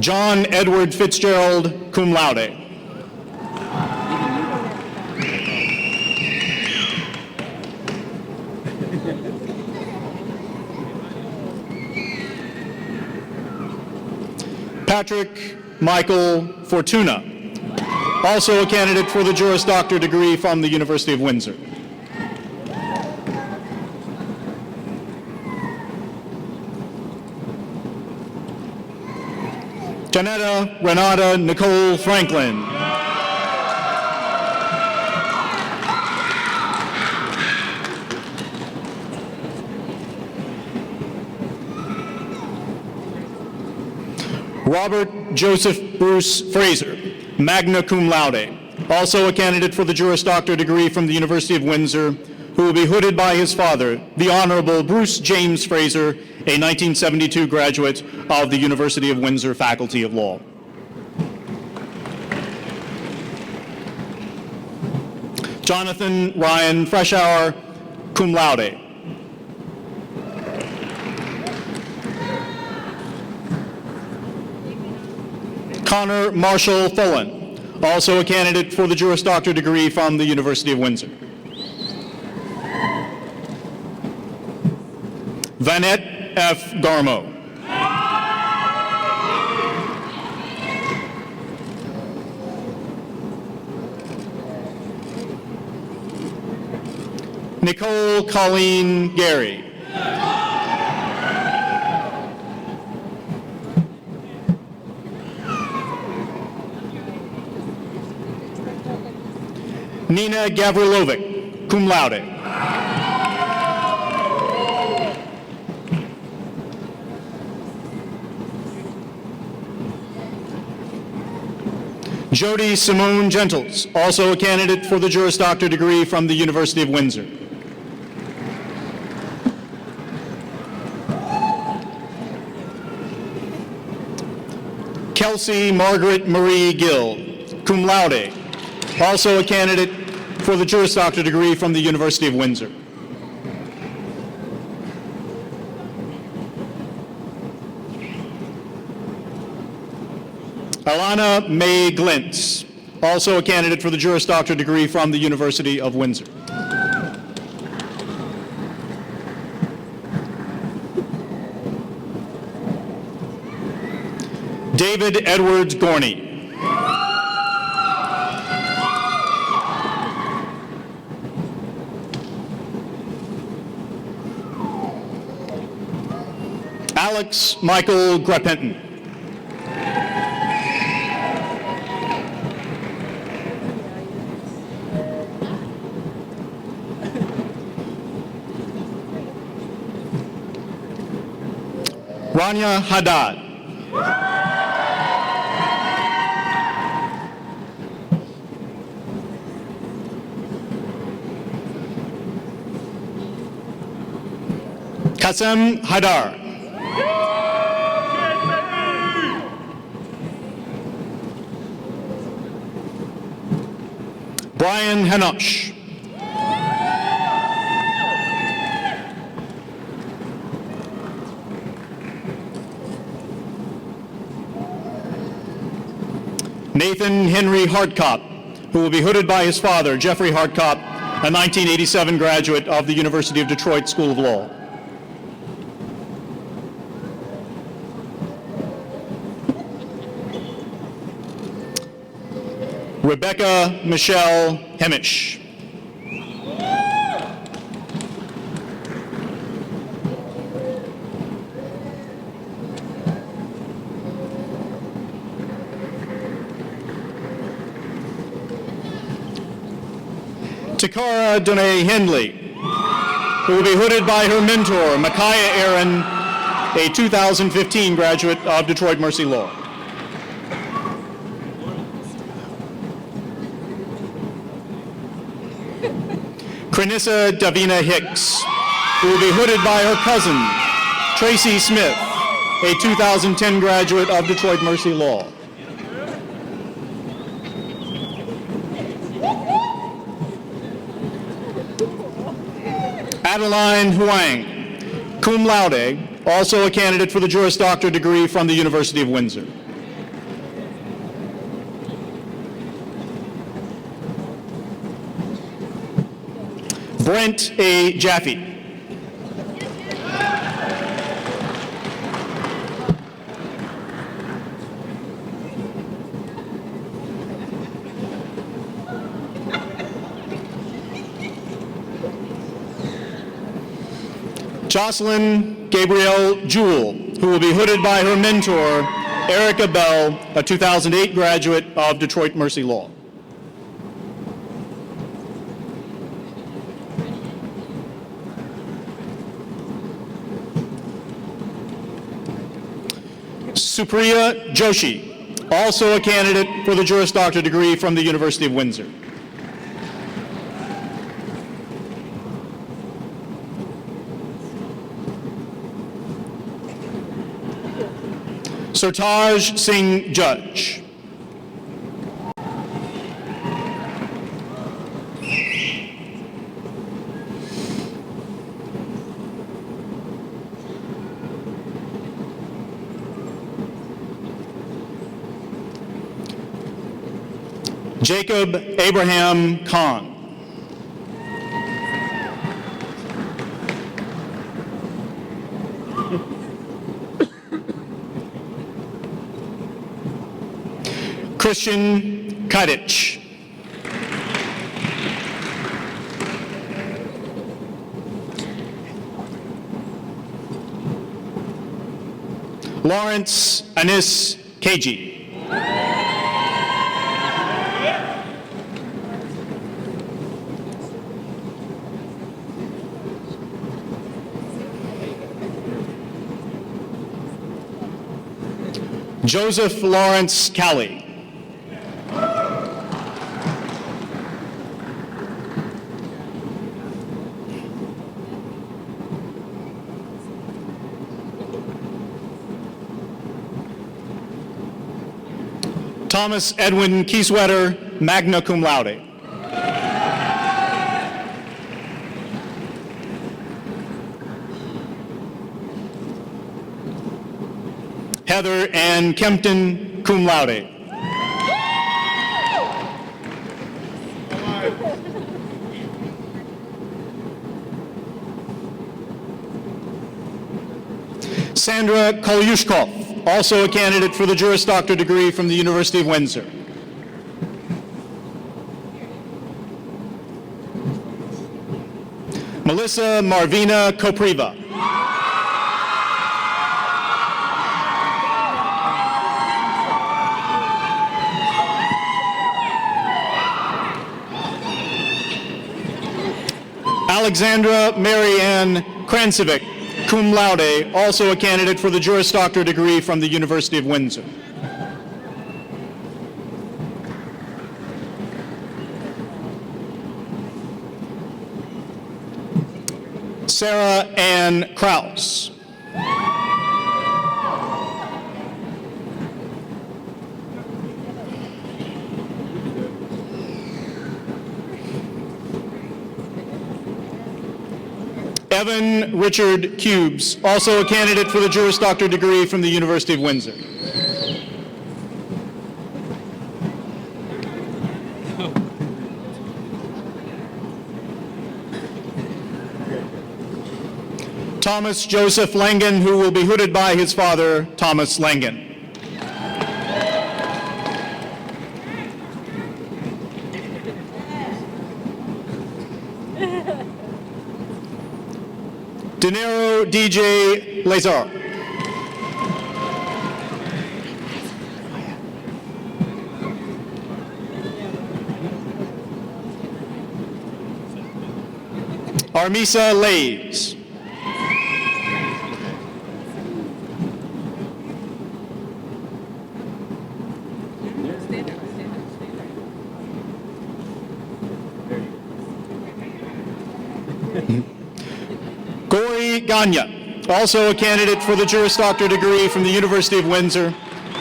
John Edward Fitzgerald, cum laude. Patrick Michael Fortuna, also a candidate for the Juris Doctor degree from the University of Windsor. Janetta Renata Nicole Franklin. Robert Joseph Bruce Fraser, magna cum laude, also a candidate for the Juris Doctor degree from the University of Windsor, who will be hooded by his father, the Honorable Bruce James Fraser, a 1972 graduate of the University of Windsor Faculty of Law. Jonathan Ryan Freshour, cum laude. Connor Marshall Fullen, also a candidate for the Juris Doctor degree from the University of Windsor. Vanette F. Garmo. Nicole Colleen Gary. Nina Gavrilovic, cum laude. Jody Simone Gentles, also a candidate for the Juris Doctor degree from the University of Windsor. Kelsey Margaret Marie Gill, cum laude, also a candidate for the Juris Doctor degree from the University of Windsor. Alana May Glintz, also a candidate for the Juris Doctor degree from the University of Windsor. David Edwards Gorney. Alex Michael Grepenton. Rania Haddad. Kasem Haidar. Brian Henosh. Nathan Henry Hartkop, who will be hooded by his father, Jeffrey Hartkop, a 1987 graduate of the University of Detroit School of Law. Rebecca Michelle Hemish. Takara Donae Hindley, who will be hooded by her mentor, Micaiah Aaron, a 2015 graduate of Detroit Mercy Law. Crenissa Davina Hicks, who will be hooded by her cousin, Tracy Smith, a 2010 graduate of Detroit Mercy Law. Adeline Huang, cum laude, also a candidate for the Juris Doctor degree from the University of Windsor. Brent A. Jaffe. Jocelyn Gabrielle Jewell, who will be hooded by her mentor, Erica Bell, a 2008 graduate of Detroit Mercy Law. Supriya Joshi, also a candidate for the Juris Doctor degree from the University of Windsor. Sartaj Singh Judge. Jacob Abraham Khan. Christian Kadich. Lawrence Anis Keji. Joseph Lawrence Calley. Thomas Edwin Kieswetter, magna cum laude. Heather Ann Kempton, cum laude. Sandra Kolyushkov, also a candidate for the Juris Doctor degree from the University of Windsor. Melissa Marvina Kopriva. Alexandra Marianne Krancevic, cum laude, also a candidate for the Juris Doctor degree from the University of Windsor. Sarah Ann Kraus. Evan Richard Cubes, also a candidate for the Juris Doctor degree from the University of Windsor. Thomas Joseph Langen, who will be hooded by his father, Thomas Langen. Dinero DJ Lazar. Armisa Lays. Ganya, also a candidate for the Juris Doctor degree from the University of Windsor,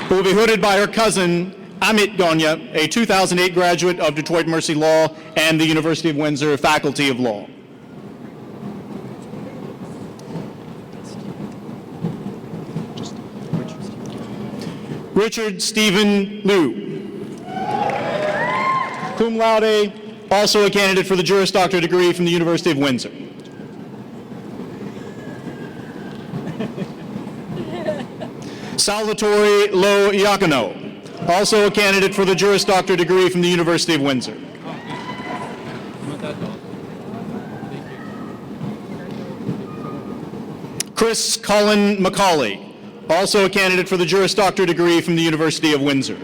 who will be hooded by her cousin, Amit Ganya, a 2008 graduate of Detroit Mercy Law and the University of Windsor Faculty of Law. Richard Stephen Liu, cum laude, also a candidate for the Juris Doctor degree from the University of Windsor. Salvatore Lo Iacono, also a candidate for the Juris Doctor degree from the University of Windsor. Chris Cullen Macaulay, also a candidate for the Juris Doctor degree from the University of Windsor.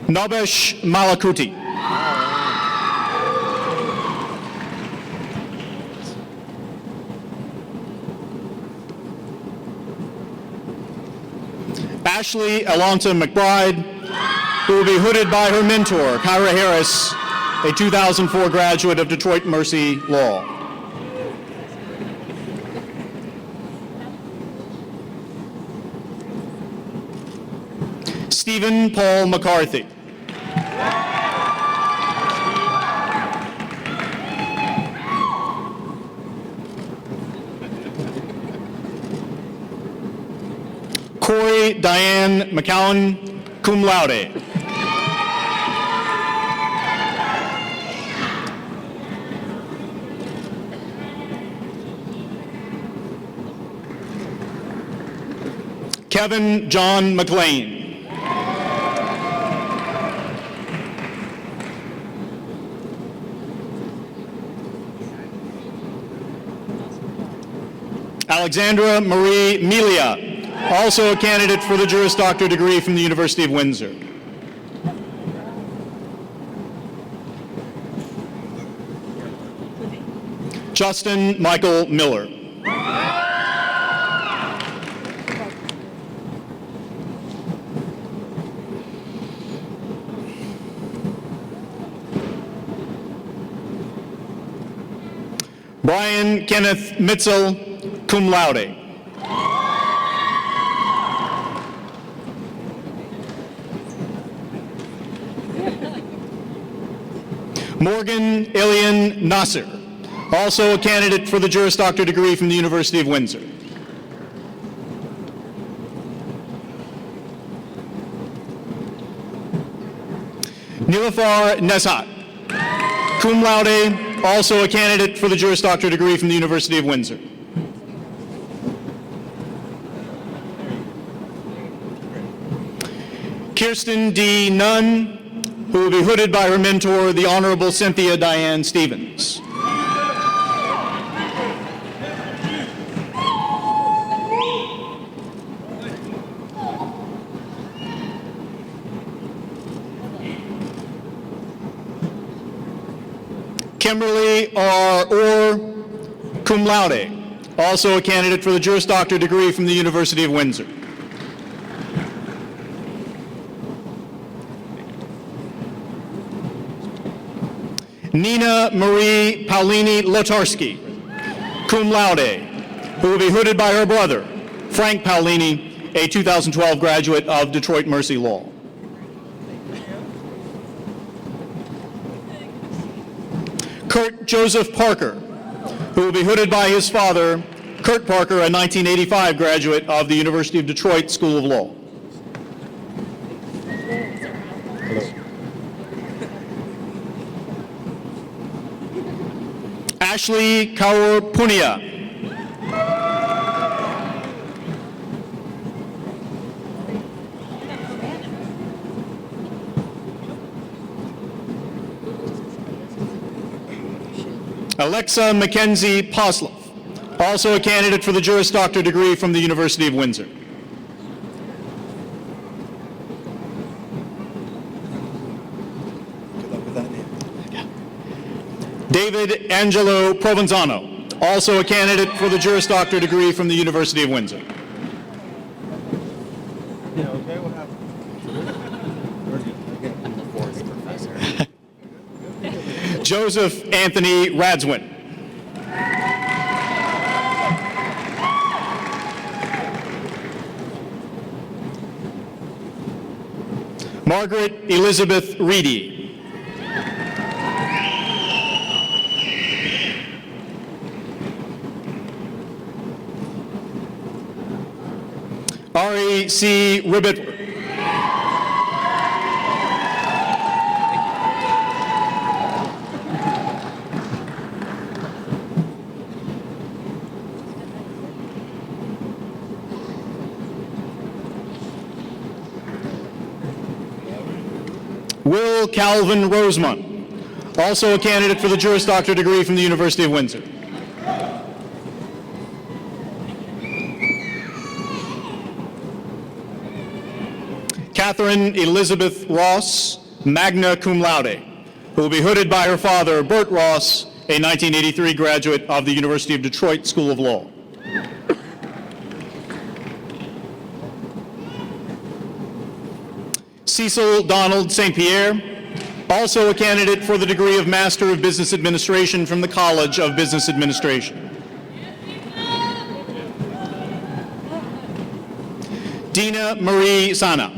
Nabesh Malakuti. Ashley Alonta McBride, who will be hooded by her mentor, Kyra Harris, a 2004 graduate of Detroit Mercy Law. Stephen Paul McCarthy. Corey Diane McCowan, cum laude. Kevin John McLean. Alexandra Marie Melia, also a candidate for the Juris Doctor degree from the University of Windsor. Justin Michael Miller. Brian Kenneth Mitzel, cum laude. Morgan Ilian Nasser, also a candidate for the Juris Doctor degree from the University of Windsor. Nilafar Neshat, cum laude, also a candidate for the Juris Doctor degree from the University of Windsor. Kirsten D. Nunn, who will be hooded by her mentor, the Honorable Cynthia Diane Stevens. Kimberly R. Orr, cum laude, also a candidate for the Juris Doctor degree from the University of Windsor. Nina Marie Paulini Lotarski, cum laude, who will be hooded by her brother, Frank Paulini, a 2012 graduate of Detroit Mercy Law. Kurt Joseph Parker, who will be hooded by his father, Kurt Parker, a 1985 graduate of the University of Detroit School of Law. Ashley Kaur Punia. Alexa Mackenzie Posloff, also a candidate for the Juris Doctor degree from the University of Windsor. David Angelo Provenzano, also a candidate for the Juris Doctor degree from the University of Windsor. Joseph Anthony Radzwin. Margaret Elizabeth Reedy. Ari C. Ribbit. Will Calvin Rosemont, also a candidate for the Juris Doctor degree from the University of Windsor. Catherine Elizabeth Ross, magna cum laude, who will be hooded by her father, Bert Ross, a 1983 graduate of the University of Detroit School of Law. Cecil Donald St. Pierre, also a candidate for the degree of Master of Business Administration from the College of Business Administration. Dina Marie Sana.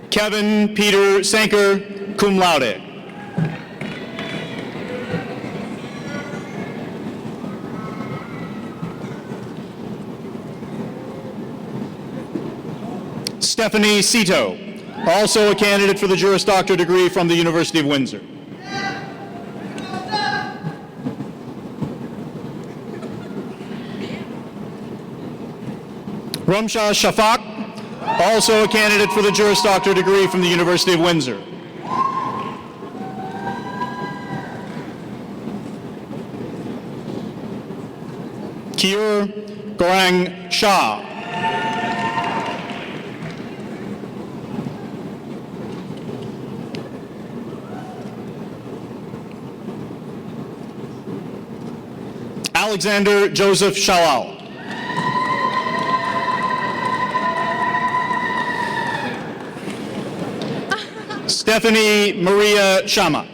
Kevin Peter Sanker, cum laude. Stephanie Cito, also a candidate for the Juris Doctor degree from the University of Windsor. Rumsha Shafak, also a candidate for the Juris Doctor degree from the University of Windsor. Kiur Gorang Shah. Alexander Joseph Shalal. Stephanie Maria Shama.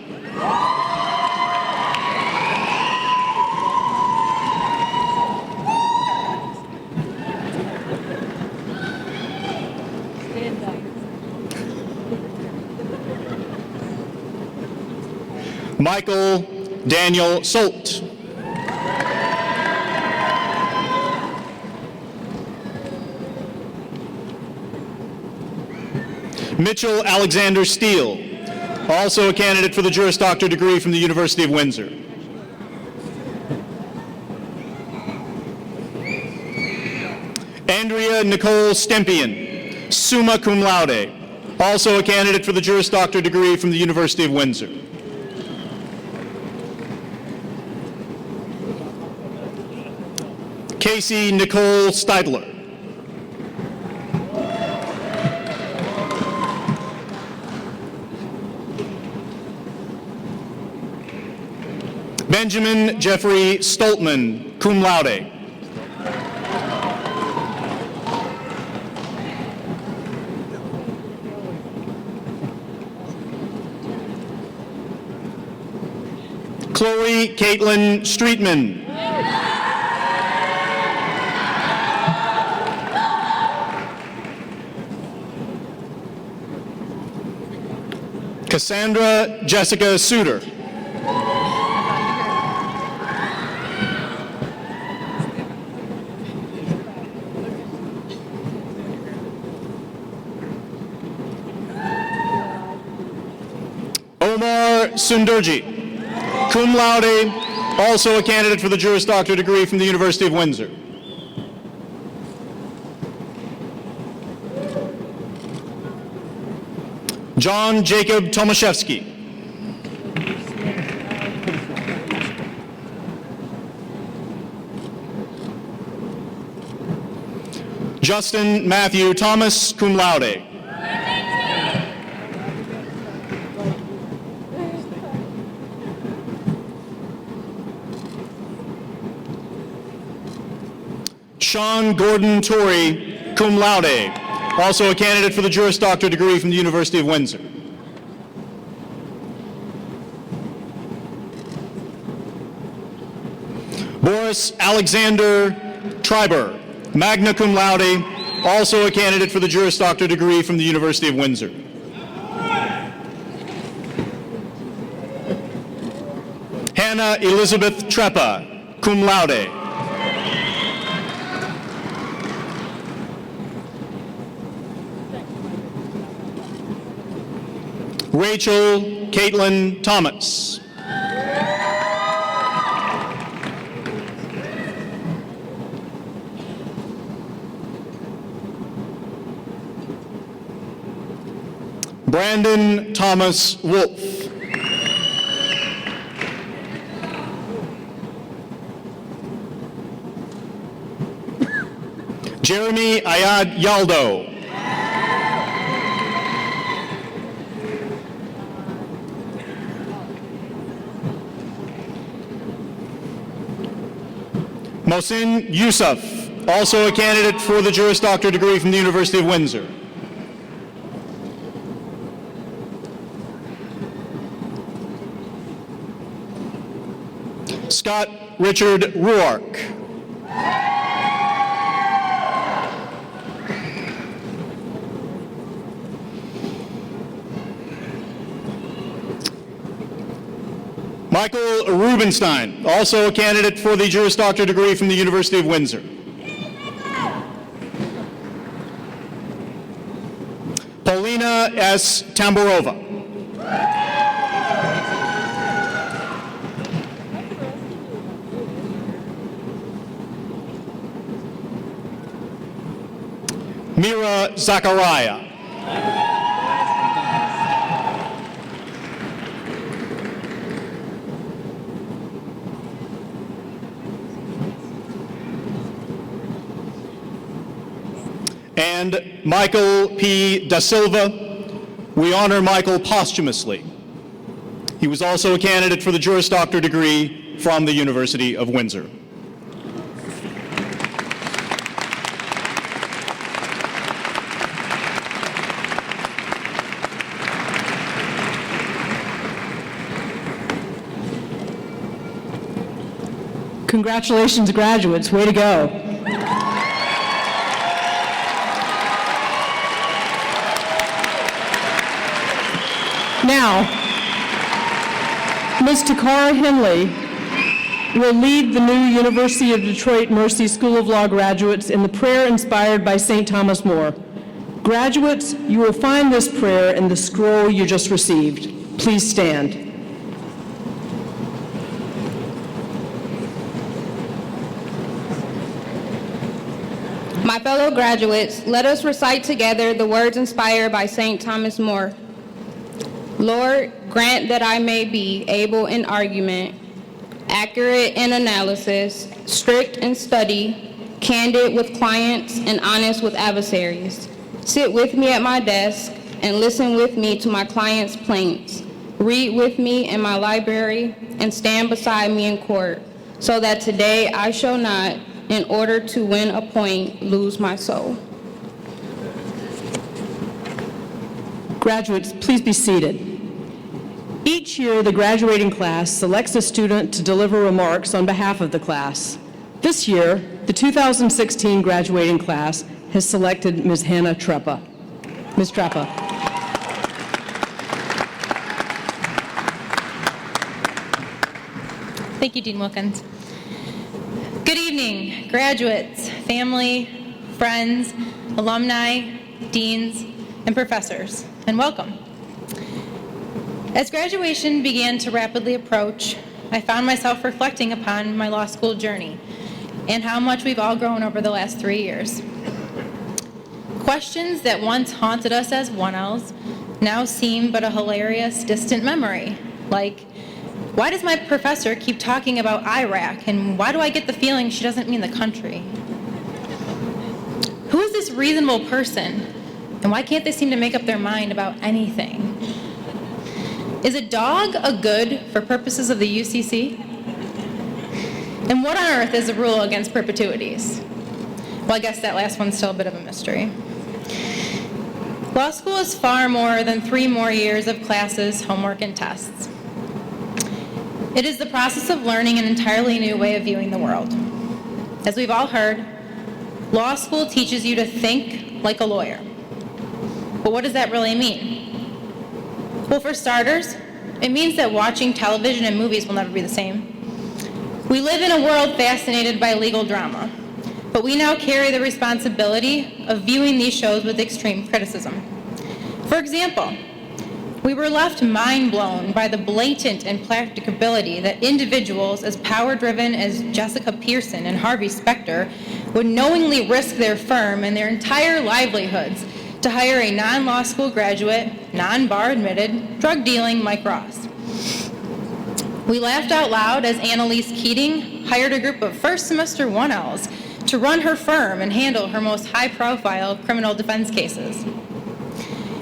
Michael Daniel Solt. Mitchell Alexander Steele, also a candidate for the Juris Doctor degree from the University of Windsor. Andrea Nicole Stempian, summa cum laude, also a candidate for the Juris Doctor degree from the University of Windsor. Casey Nicole Steidler. Benjamin Jeffrey Stoltman, cum laude. Chloe Caitlin Streetman. Cassandra Jessica Suter. Omar Sundurji, cum laude, also a candidate for the Juris Doctor degree from the University of Windsor. John Jacob Tomaszewski. Justin Matthew Thomas, cum laude. Sean Gordon Torrey, cum laude, also a candidate for the Juris Doctor degree from the University of Windsor. Boris Alexander Triber, magna cum laude, also a candidate for the Juris Doctor degree from the University of Windsor. Hannah Elizabeth Treppa, cum laude. Rachel Caitlin Thomas. Brandon Thomas Wolf. Jeremy Ayad Yaldo. Mohsin Yusuf, also a candidate for the Juris Doctor degree from the University of Windsor. Scott Richard Ruark. Michael Rubenstein, also a candidate for the Juris Doctor degree from the University of Windsor. Paulina S. Tamborova. Mira Zachariah. And Michael P. Da Silva. We honor Michael posthumously. He was also a candidate for the Juris Doctor degree from the University of Windsor. Congratulations, graduates. Way to go. Now, Ms. Takara Henley will lead the new University of Detroit Mercy School of Law graduates in the prayer inspired by St. Thomas More. Graduates, you will find this prayer in the scroll you just received. Please stand. My fellow graduates, let us recite together the words inspired by St. Thomas More. Lord, grant that I may be able in argument, accurate in analysis, strict in study, candid with clients, and honest with adversaries. Sit with me at my desk and listen with me to my clients' plaints. Read with me in my library and stand beside me in court, so that today I shall not, in order to win a point, lose my soul. Graduates, please be seated. Each year, the graduating class selects a student to deliver remarks on behalf of the class. This year, the 2016 graduating class has selected Ms. Hannah Treppa. Ms. Treppa. Thank you, Dean Wilkins. Good evening, graduates, family, friends, alumni, deans, and professors, and welcome. As graduation began to rapidly approach, I found myself reflecting upon my law school journey and how much we've all grown over the last 3 years. Questions that once haunted us as 1Ls now seem but a hilarious, distant memory, like, why does my professor keep talking about Iraq, and why do I get the feeling she doesn't mean the country? Who is this reasonable person, and why can't they seem to make up their mind about anything? Is a dog a good for purposes of the UCC? And what on earth is a rule against perpetuities? Well, I guess that last one's still a bit of a mystery. Law school is far more than 3 more years of classes, homework, and tests. It is the process of learning an entirely new way of viewing the world. As we've all heard, law school teaches you to think like a lawyer. But what does that really mean? Well, for starters, it means that watching television and movies will never be the same. We live in a world fascinated by legal drama, but we now carry the responsibility of viewing these shows with extreme criticism. For example, we were left mind-blown by the blatant impracticability that individuals as power-driven as Jessica Pearson and Harvey Specter would knowingly risk their firm and their entire livelihoods to hire a non-law school graduate, non-bar admitted, drug-dealing Mike Ross. We laughed out loud as Annalise Keating hired a group of first semester 1Ls to run her firm and handle her most high-profile criminal defense cases.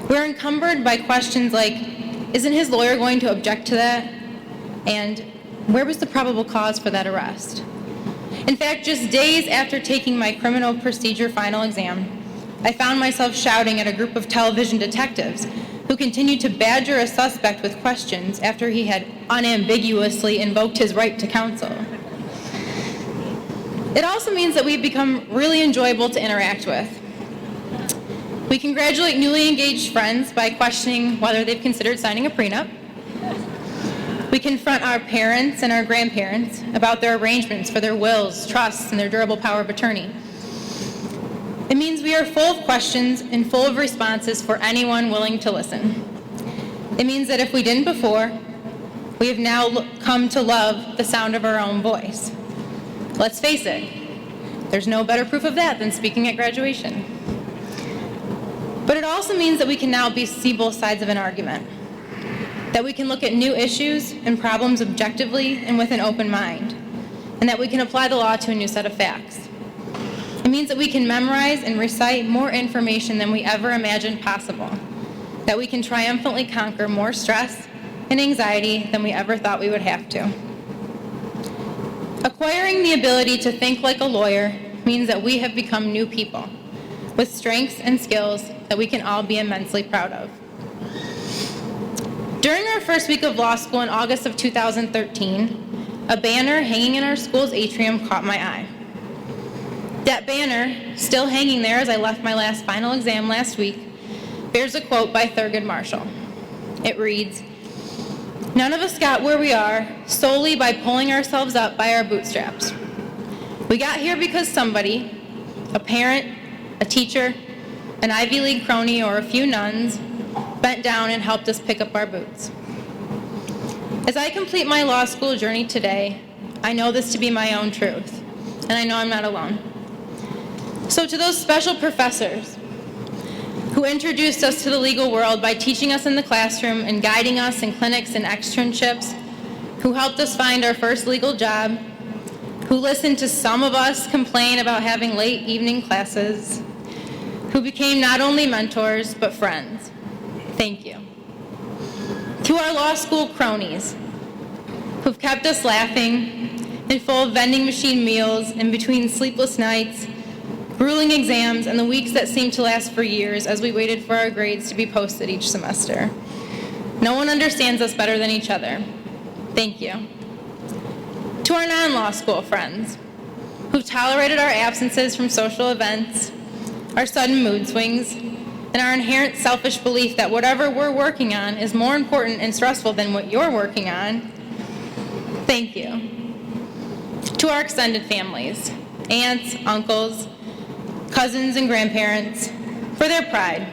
We're encumbered by questions like, isn't his lawyer going to object to that? And where was the probable cause for that arrest? In fact, just days after taking my criminal procedure final exam, I found myself shouting at a group of television detectives who continued to badger a suspect with questions after he had unambiguously invoked his right to counsel. It also means that we've become really enjoyable to interact with. We congratulate newly engaged friends by questioning whether they've considered signing a prenup. We confront our parents and our grandparents about their arrangements for their wills, trusts, and their durable power of attorney. It means we are full of questions and full of responses for anyone willing to listen. It means that if we didn't before, we have now come to love the sound of our own voice. Let's face it, there's no better proof of that than speaking at graduation. But it also means that we can now see both sides of an argument, that we can look at new issues and problems objectively and with an open mind, and that we can apply the law to a new set of facts. It means that we can memorize and recite more information than we ever imagined possible, that we can triumphantly conquer more stress and anxiety than we ever thought we would have to. Acquiring the ability to think like a lawyer means that we have become new people with strengths and skills that we can all be immensely proud of. During our first week of law school in August of 2013, a banner hanging in our school's atrium caught my eye. That banner, still hanging there as I left my last final exam last week, bears a quote by Thurgood Marshall. It reads, "None of us got where we are solely by pulling ourselves up by our bootstraps. We got here because somebody, a parent, a teacher, an Ivy League crony, or a few nuns, bent down and helped us pick up our boots." As I complete my law school journey today, I know this to be my own truth, and I know I'm not alone. So to those special professors who introduced us to the legal world by teaching us in the classroom and guiding us in clinics and externships, who helped us find our first legal job, who listened to some of us complain about having late evening classes, who became not only mentors, but friends, thank you. To our law school cronies, who've kept us laughing and full of vending machine meals in between sleepless nights, grueling exams, and the weeks that seemed to last for years as we waited for our grades to be posted each semester. No one understands us better than each other. Thank you. To our non-law school friends, who've tolerated our absences from social events, our sudden mood swings, and our inherent selfish belief that whatever we're working on is more important and stressful than what you're working on, thank you. To our extended families, aunts, uncles, cousins, and grandparents, for their pride,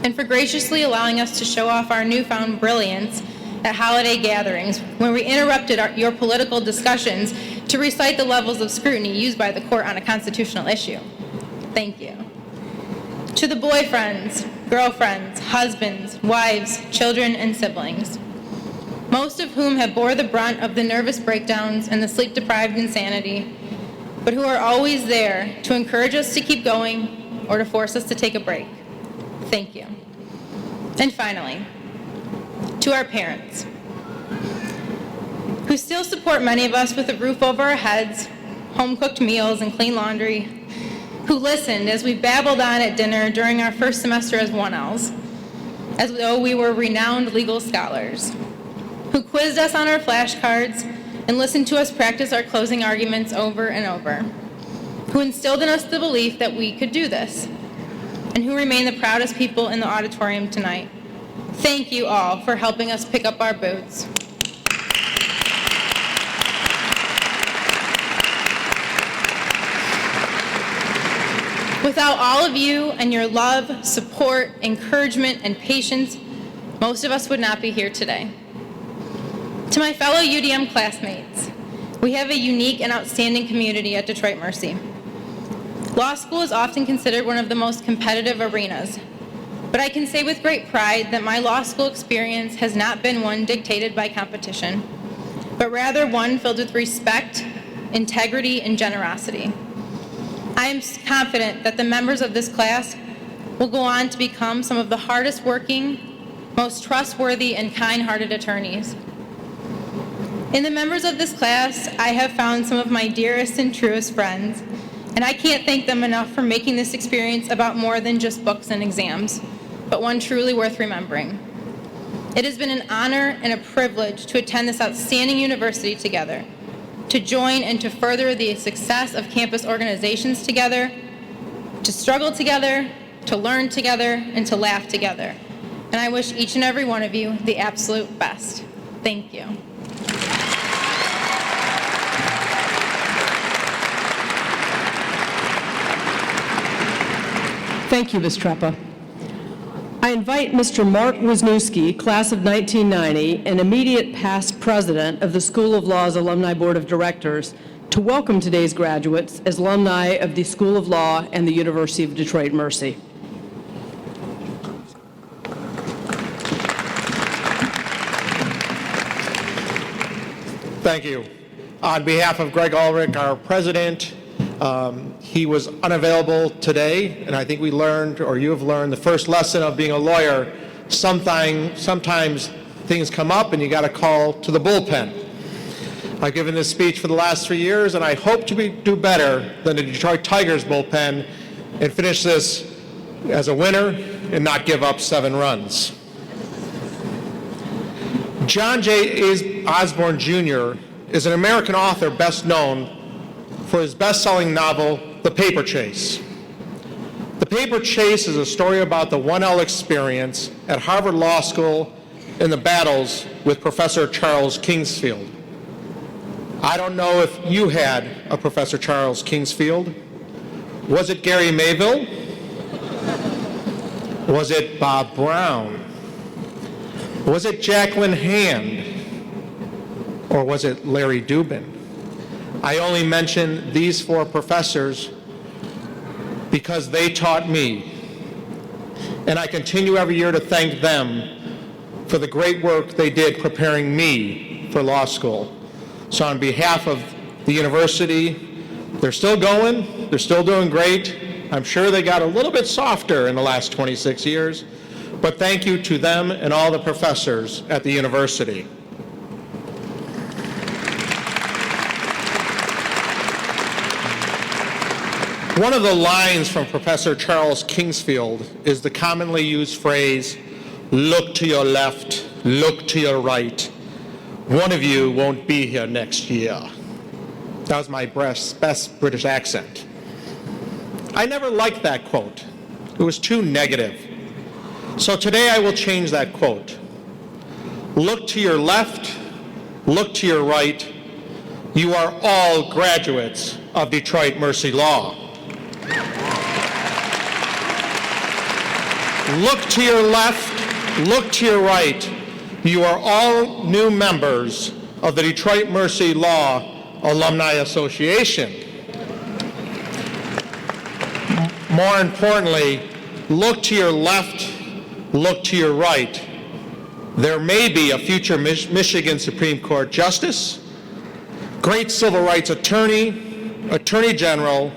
and for graciously allowing us to show off our newfound brilliance at holiday gatherings when we interrupted your political discussions to recite the levels of scrutiny used by the court on a constitutional issue. Thank you. To the boyfriends, girlfriends, husbands, wives, children, and siblings, most of whom have bore the brunt of the nervous breakdowns and the sleep-deprived insanity, but who are always there to encourage us to keep going or to force us to take a break. Thank you. And finally, to our parents, who still support many of us with a roof over our heads, home-cooked meals, and clean laundry, who listened as we babbled on at dinner during our first semester as 1Ls, as though we were renowned legal scholars, who quizzed us on our flashcards and listened to us practice our closing arguments over and over, who instilled in us the belief that we could do this, and who remain the proudest people in the auditorium tonight. Thank you all for helping us pick up our boots. Without all of you and your love, support, encouragement, and patience, most of us would not be here today. To my fellow UDM classmates, we have a unique and outstanding community at Detroit Mercy. Law school is often considered one of the most competitive arenas, But I can say with great pride that my law school experience has not been one dictated by competition, but rather one filled with respect, integrity, and generosity. I am confident that the members of this class will go on to become some of the hardest working, most trustworthy, and kind-hearted attorneys. In the members of this class, I have found some of my dearest and truest friends, and I can't thank them enough for making this experience about more than just books and exams, but one truly worth remembering. It has been an honor and a privilege to attend this outstanding university together, to join and to further the success of campus organizations together, to struggle together, to learn together, and to laugh together. And I wish each and every one of you the absolute best. Thank you. Thank you, Ms. Treppa. I invite Mr. Mark Wisniewski, class of 1990, and immediate past president of the School of Law's Alumni Board of Directors, to welcome today's graduates as alumni of the School of Law and the University of Detroit Mercy. Thank you. On behalf of Greg Ulrich, our president, he was unavailable today, and I think we learned, or you have learned, the first lesson of being a lawyer. Sometimes things come up and you got to call to the bullpen. I've given this speech for the last 3 years, and I hope to do better than the Detroit Tigers bullpen and finish this as a winner and not give up 7 runs. John J. Osborne Jr. is an American author best known for his best-selling novel, The Paper Chase. The Paper Chase is a story about the 1L experience at Harvard Law School and the battles with Professor Charles Kingsfield. I don't know if you had a Professor Charles Kingsfield. Was it Gary Mayville? Was it Bob Brown? Was it Jacqueline Hand? Or was it Larry Dubin? I only mention these 4 professors because they taught me, and I continue every year to thank them for the great work they did preparing me for law school. So on behalf of the university, they're still going, they're still doing great. I'm sure they got a little bit softer in the last 26 years, but thank you to them and all the professors at the university. One of the lines from Professor Charles Kingsfield is the commonly used phrase, "Look to your left, look to your right. One of you won't be here next year." That was my best British accent. I never liked that quote. It was too negative. So today I will change that quote. Look to your left, look to your right. You are all graduates of Detroit Mercy Law. Look to your left, look to your right. You are all new members of the Detroit Mercy Law Alumni Association. More importantly, look to your left, look to your right. There may be a future Michigan Supreme Court justice, great civil rights attorney, attorney general,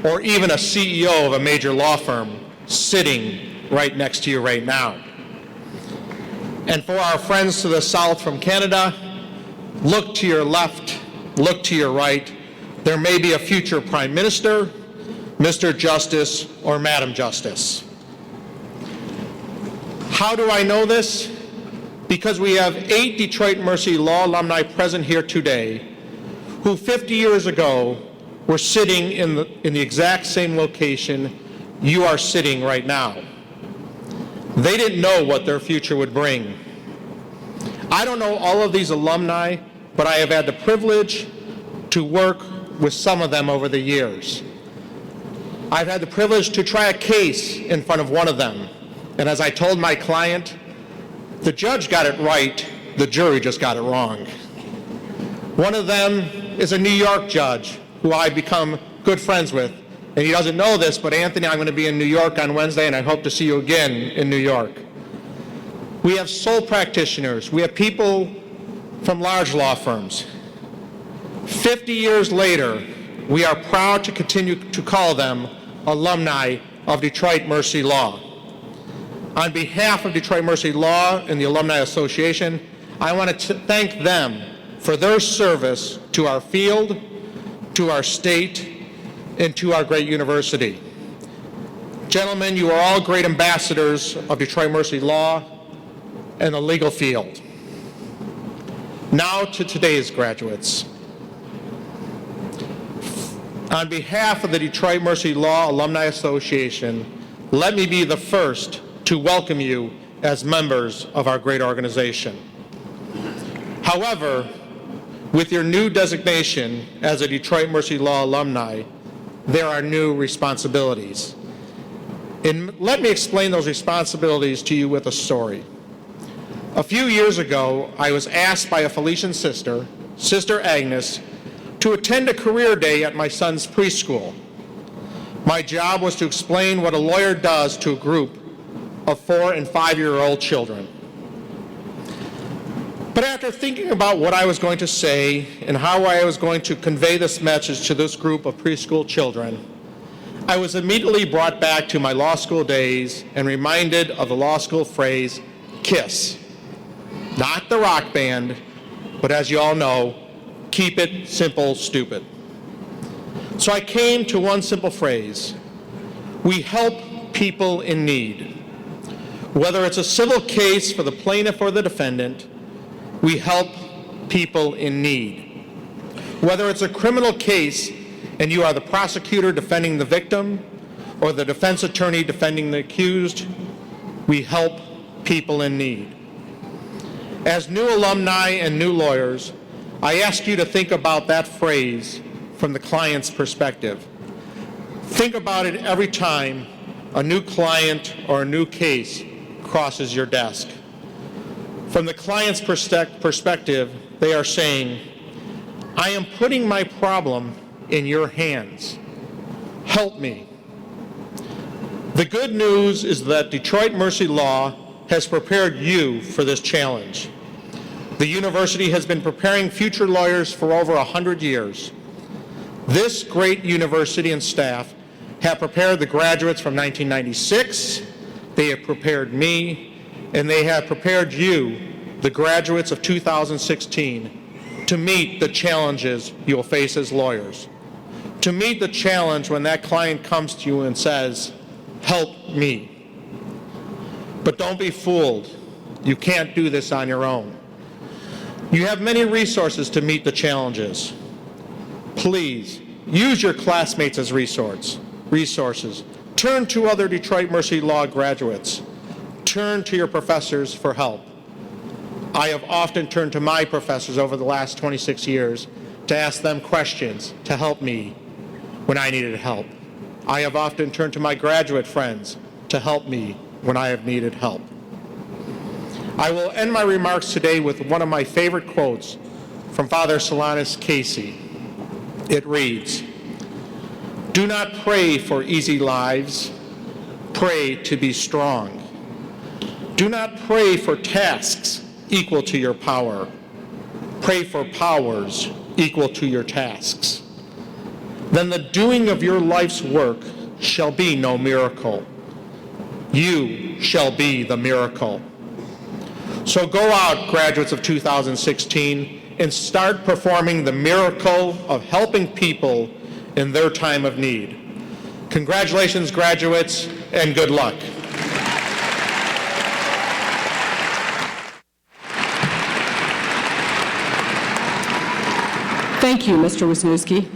or even a CEO of a major law firm sitting right next to you right now. And for our friends to the south from Canada, look to your left, look to your right. There may be a future Prime Minister, Mr. Justice, or Madam Justice. How do I know this? Because we have 8 Detroit Mercy Law alumni present here today who 50 years ago were sitting in the exact same location you are sitting right now. They didn't know what their future would bring. I don't know all of these alumni, but I have had the privilege to work with some of them over the years. I've had the privilege to try a case in front of one of them, and as I told my client, the judge got it right, the jury just got it wrong. One of them is a New York judge who I've become good friends with, And he doesn't know this, but Anthony, I'm going to be in New York on Wednesday, and I hope to see you again in New York. We have sole practitioners. We have people from large law firms. 50 years later, we are proud to continue to call them alumni of Detroit Mercy Law. On behalf of Detroit Mercy Law and the Alumni Association, I want to thank them for their service to our field, to our state, and to our great university. Gentlemen, you are all great ambassadors of Detroit Mercy Law and the legal field. Now to today's graduates. On behalf of the Detroit Mercy Law Alumni Association, let me be the first to welcome you as members of our great organization. However, with your new designation as a Detroit Mercy Law alumni, there are new responsibilities. And let me explain those responsibilities to you with a story. A few years ago, I was asked by a Felician sister, Sister Agnes, to attend a career day at my son's preschool. My job was to explain what a lawyer does to a group of 4- and 5-year-old children. But after thinking about what I was going to say and how I was going to convey this message to this group of preschool children, I was immediately brought back to my law school days and reminded of the law school phrase, KISS. Not the rock band, but as you all know, keep it simple, stupid. So I came to one simple phrase: we help people in need. Whether it's a civil case for the plaintiff or the defendant, we help people in need. Whether it's a criminal case and you are the prosecutor defending the victim or the defense attorney defending the accused, we help people in need. As new alumni and new lawyers, I ask you to think about that phrase from the client's perspective. Think about it every time a new client or a new case crosses your desk. From the client's perspective, they are saying, I am putting my problem in your hands. Help me. The good news is that Detroit Mercy Law has prepared you for this challenge. The university has been preparing future lawyers for over 100 years. This great university and staff have prepared the graduates from 1996, they have prepared me, and they have prepared you, the graduates of 2016, to meet the challenges you'll face as lawyers. To meet the challenge when that client comes to you and says, help me. But don't be fooled. You can't do this on your own. You have many resources to meet the challenges. Please, use your classmates as resources. Turn to other Detroit Mercy Law graduates. Turn to your professors for help. I have often turned to my professors over the last 26 years to ask them questions to help me when I needed help. I have often turned to my graduate friends to help me when I have needed help. I will end my remarks today with one of my favorite quotes from Father Solanus Casey. It reads, "Do not pray for easy lives, pray to be strong. Do not pray for tasks equal to your power, pray for powers equal to your tasks. Then the doing of your life's work shall be no miracle. You shall be the miracle." So go out, graduates of 2016, and start performing the miracle of helping people in their time of need. Congratulations, graduates, and good luck. Thank you, Mr. Wisniewski.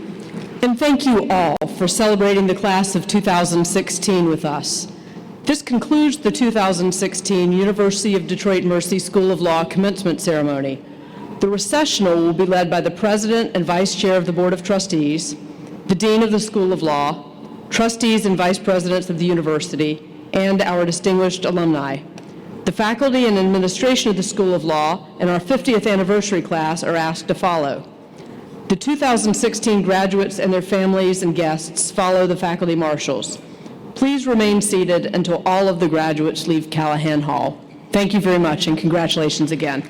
And thank you all for celebrating the class of 2016 with us. This concludes the 2016 University of Detroit Mercy School of Law commencement ceremony. The recessional will be led by the President and Vice Chair of the Board of Trustees, the Dean of the School of Law, trustees and vice presidents of the university, and our distinguished alumni. The faculty and administration of the School of Law and our 50th anniversary class are asked to follow. The 2016 graduates and their families and guests follow the faculty marshals. Please remain seated until all of the graduates leave Calihan Hall. Thank you very much, and congratulations again.